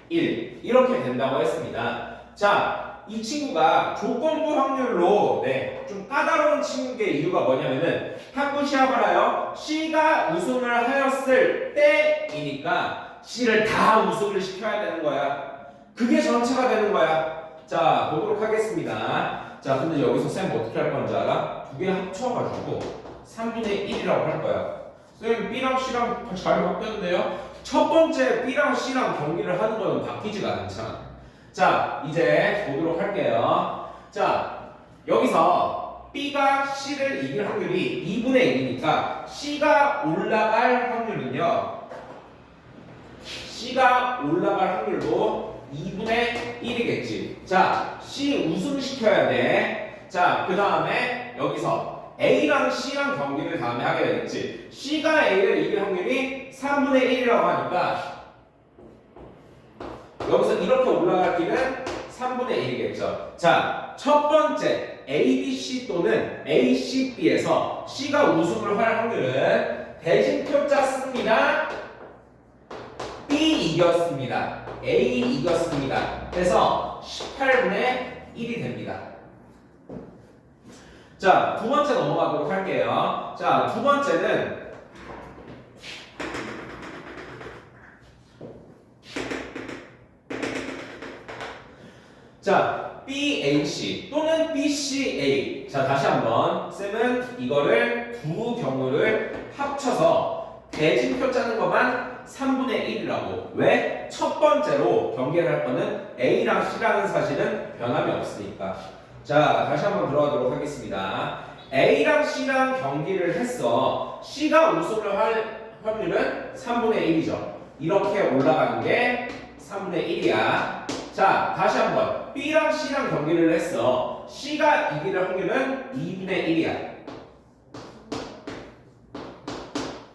1 이렇게 된다고 했습니다. 자, 이 친구가 조건부 확률로 네, 좀 까다로운 친구의 이유가 뭐냐면은 탁구 시합을 하여 C가 우승을 하였을 때이니까 C를 다 우승을 시켜야 되는 거야. 그게 전체가 되는 거야. 자, 보도록 하겠습니다. 자, 근데 여기서 쌤 어떻게 할 건지 알아? 두 개 합쳐가지고 3분의 1이라고 할 거야. 쌤 B랑 C랑 잘 바뀌었는데요? 첫 번째 B랑 C랑 경기를 하는 거는 바뀌지가 않잖아. 자, 이제 보도록 할게요. 자, 여기서 B가 C를 이길 확률이 2분의 1이니까 C가 올라갈 확률은요. C가 올라갈 확률도 2분의 1이겠지. 자, C 우승시켜야 돼. 자, 그 다음에 여기서 A랑 C랑 경기를 다음에 하게 되겠지. C가 A를 이길 확률이 3분의 1이라고 하니까 여기서 이렇게 올라갈 길은 3분의 1이겠죠. 자, 첫 번째 ABC 또는 ACB에서 C가 우승을 할 확률은 대진표 짰습니다. B 이겼습니다. A 이겼습니다. 그래서 18분의 1이 됩니다. 자, 두 번째 넘어가도록 할게요. 자, 두 번째는 자, BAC 또는 BCA. 자, 다시 한번 쌤은 이거를 두 경우를 합쳐서 대진표 짜는 것만 3분의 1이라고. 왜? 첫 번째로 경계를 할 거는 A랑 C라는 사실은 변함이 없으니까. 자, 다시 한번 들어가도록 하겠습니다. A랑 C랑 경기를 했어. C가 우승을 할 확률은 3분의 1이죠. 이렇게 올라가는 게 3분의 1이야. 자, 다시 한번 B랑 C랑 경기를 했어. C가 이길 확률은 2분의 1이야.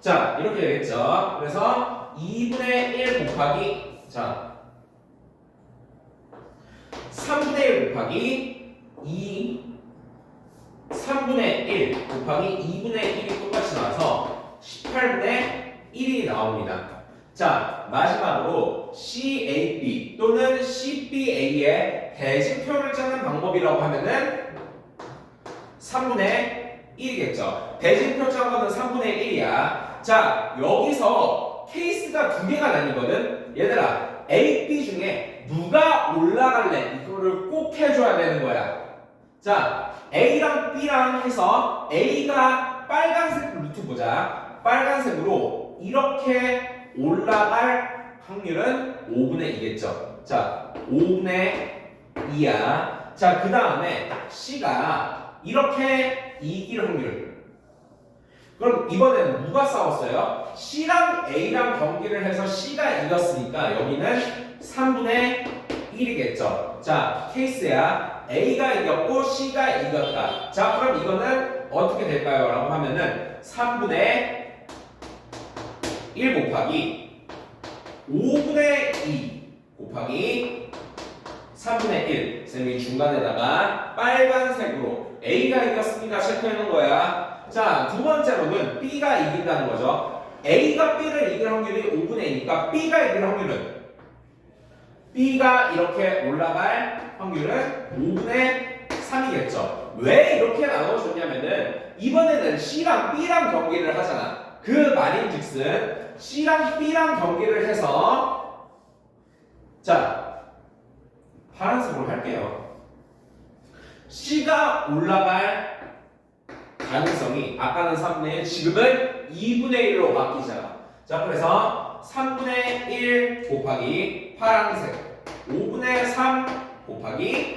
자, 이렇게 되겠죠. 그래서 2분의 1 곱하기 자 3분의 1 곱하기 3분의 1 곱하기 2분의 1이 똑같이 나와서 18분의 1이 나옵니다. 자, 마지막으로 CAB 또는 CBA의 대진표를 짜는 방법이라고 하면은 3분의 1이겠죠. 대진표 짠 거는 3분의 1이야. 자, 여기서 케이스가 두 개가 나뉘거든. 얘들아, A, B 중에 누가 올라갈래? 이거를 꼭 해줘야 되는 거야. 자, A랑 B랑 해서 A가 빨간색 루트 보자. 빨간색으로 이렇게 올라갈 확률은 5분의 2겠죠. 자, 5분의 2야. 자, 그 다음에 C가 이렇게 이길 확률. 그럼 이번에는 누가 싸웠어요? C랑 A랑 경기를 해서 C가 이겼으니까 여기는 3분의 1이겠죠. 자, 케이스야. A가 이겼고 C가 이겼다. 자, 그럼 이거는 어떻게 될까요? 라고 하면은 3분의 1 곱하기 5분의 2 곱하기 3분의 1. 쌤이 중간에다가 빨간색으로 A가 이겼습니다. 체크해놓은 거야. 자, 두 번째로는 B가 이긴다는 거죠. A가 B를 이길 확률이 5분의 2니까 B가 이길 확률은 B가 이렇게 올라갈 확률은 5분의 3이겠죠. 왜 이렇게 나눠줬냐면은 이번에는 C랑 B랑 경기를 하잖아. 그 말인즉슨 C랑 B랑 경기를 해서 자, 파란색으로 할게요. C가 올라갈 가능성이 아까는 3분의 1, 지금은 2분의 1로 바뀌잖아. 자, 그래서 3분의 1 곱하기 파란색 5분의 3 곱하기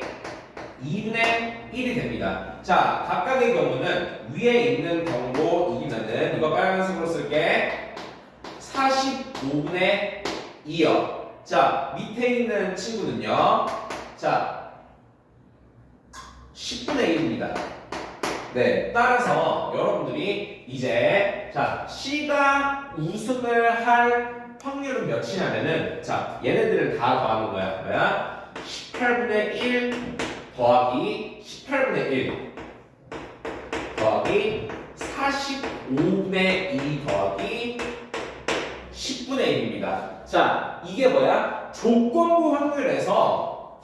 2분의 1이 됩니다. 자, 각각의 경우는 위에 있는 경우로 이기면은 이거 빨간색으로 쓸게. 45분의 2요. 자, 밑에 있는 친구는요. 자, 10분의 1입니다. 네, 따라서 여러분들이 이제 자, C가 우승을 할 확률은 몇이냐면은 자, 얘네들을 다 더하는 거야. 뭐야? 18분의 1 더하기 18분의 1 더하기 45분의 2 더하기 10분의 1입니다. 자, 이게 뭐야? 조건부 확률에서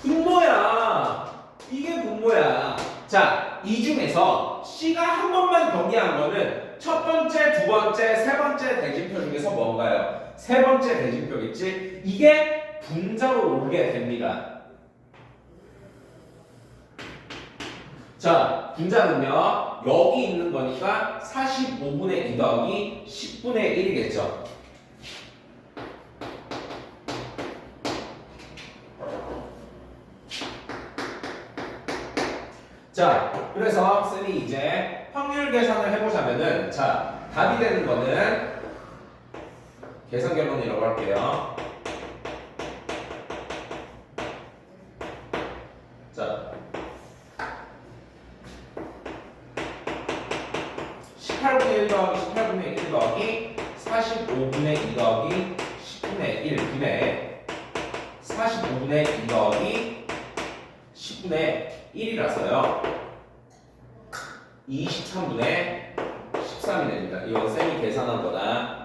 분모야. 이게 분모야. 자, 이 중에서 C가 한 번만 경기한 거는 첫 번째, 두 번째, 세 번째 대진표 중에서 뭔가요? 세 번째 대진표겠지? 이게 분자로 오게 됩니다. 자, 분자는요, 여기 있는 거니까 45분의 2 더하기 10분의 1이겠죠. 자, 그래서 쌤이 이제 확률 계산을 해보자면은, 자, 답이 되는 거는 계산 결론이라고 할게요. 자, 18분의 1 더하기 18분의 1 더하기 45분의 2 더하기 10분의 1 분의 45분의 2 더하기 10분의 1이라서요 23분의 13이 됩니다. 이건 쌤이 계산한 거다.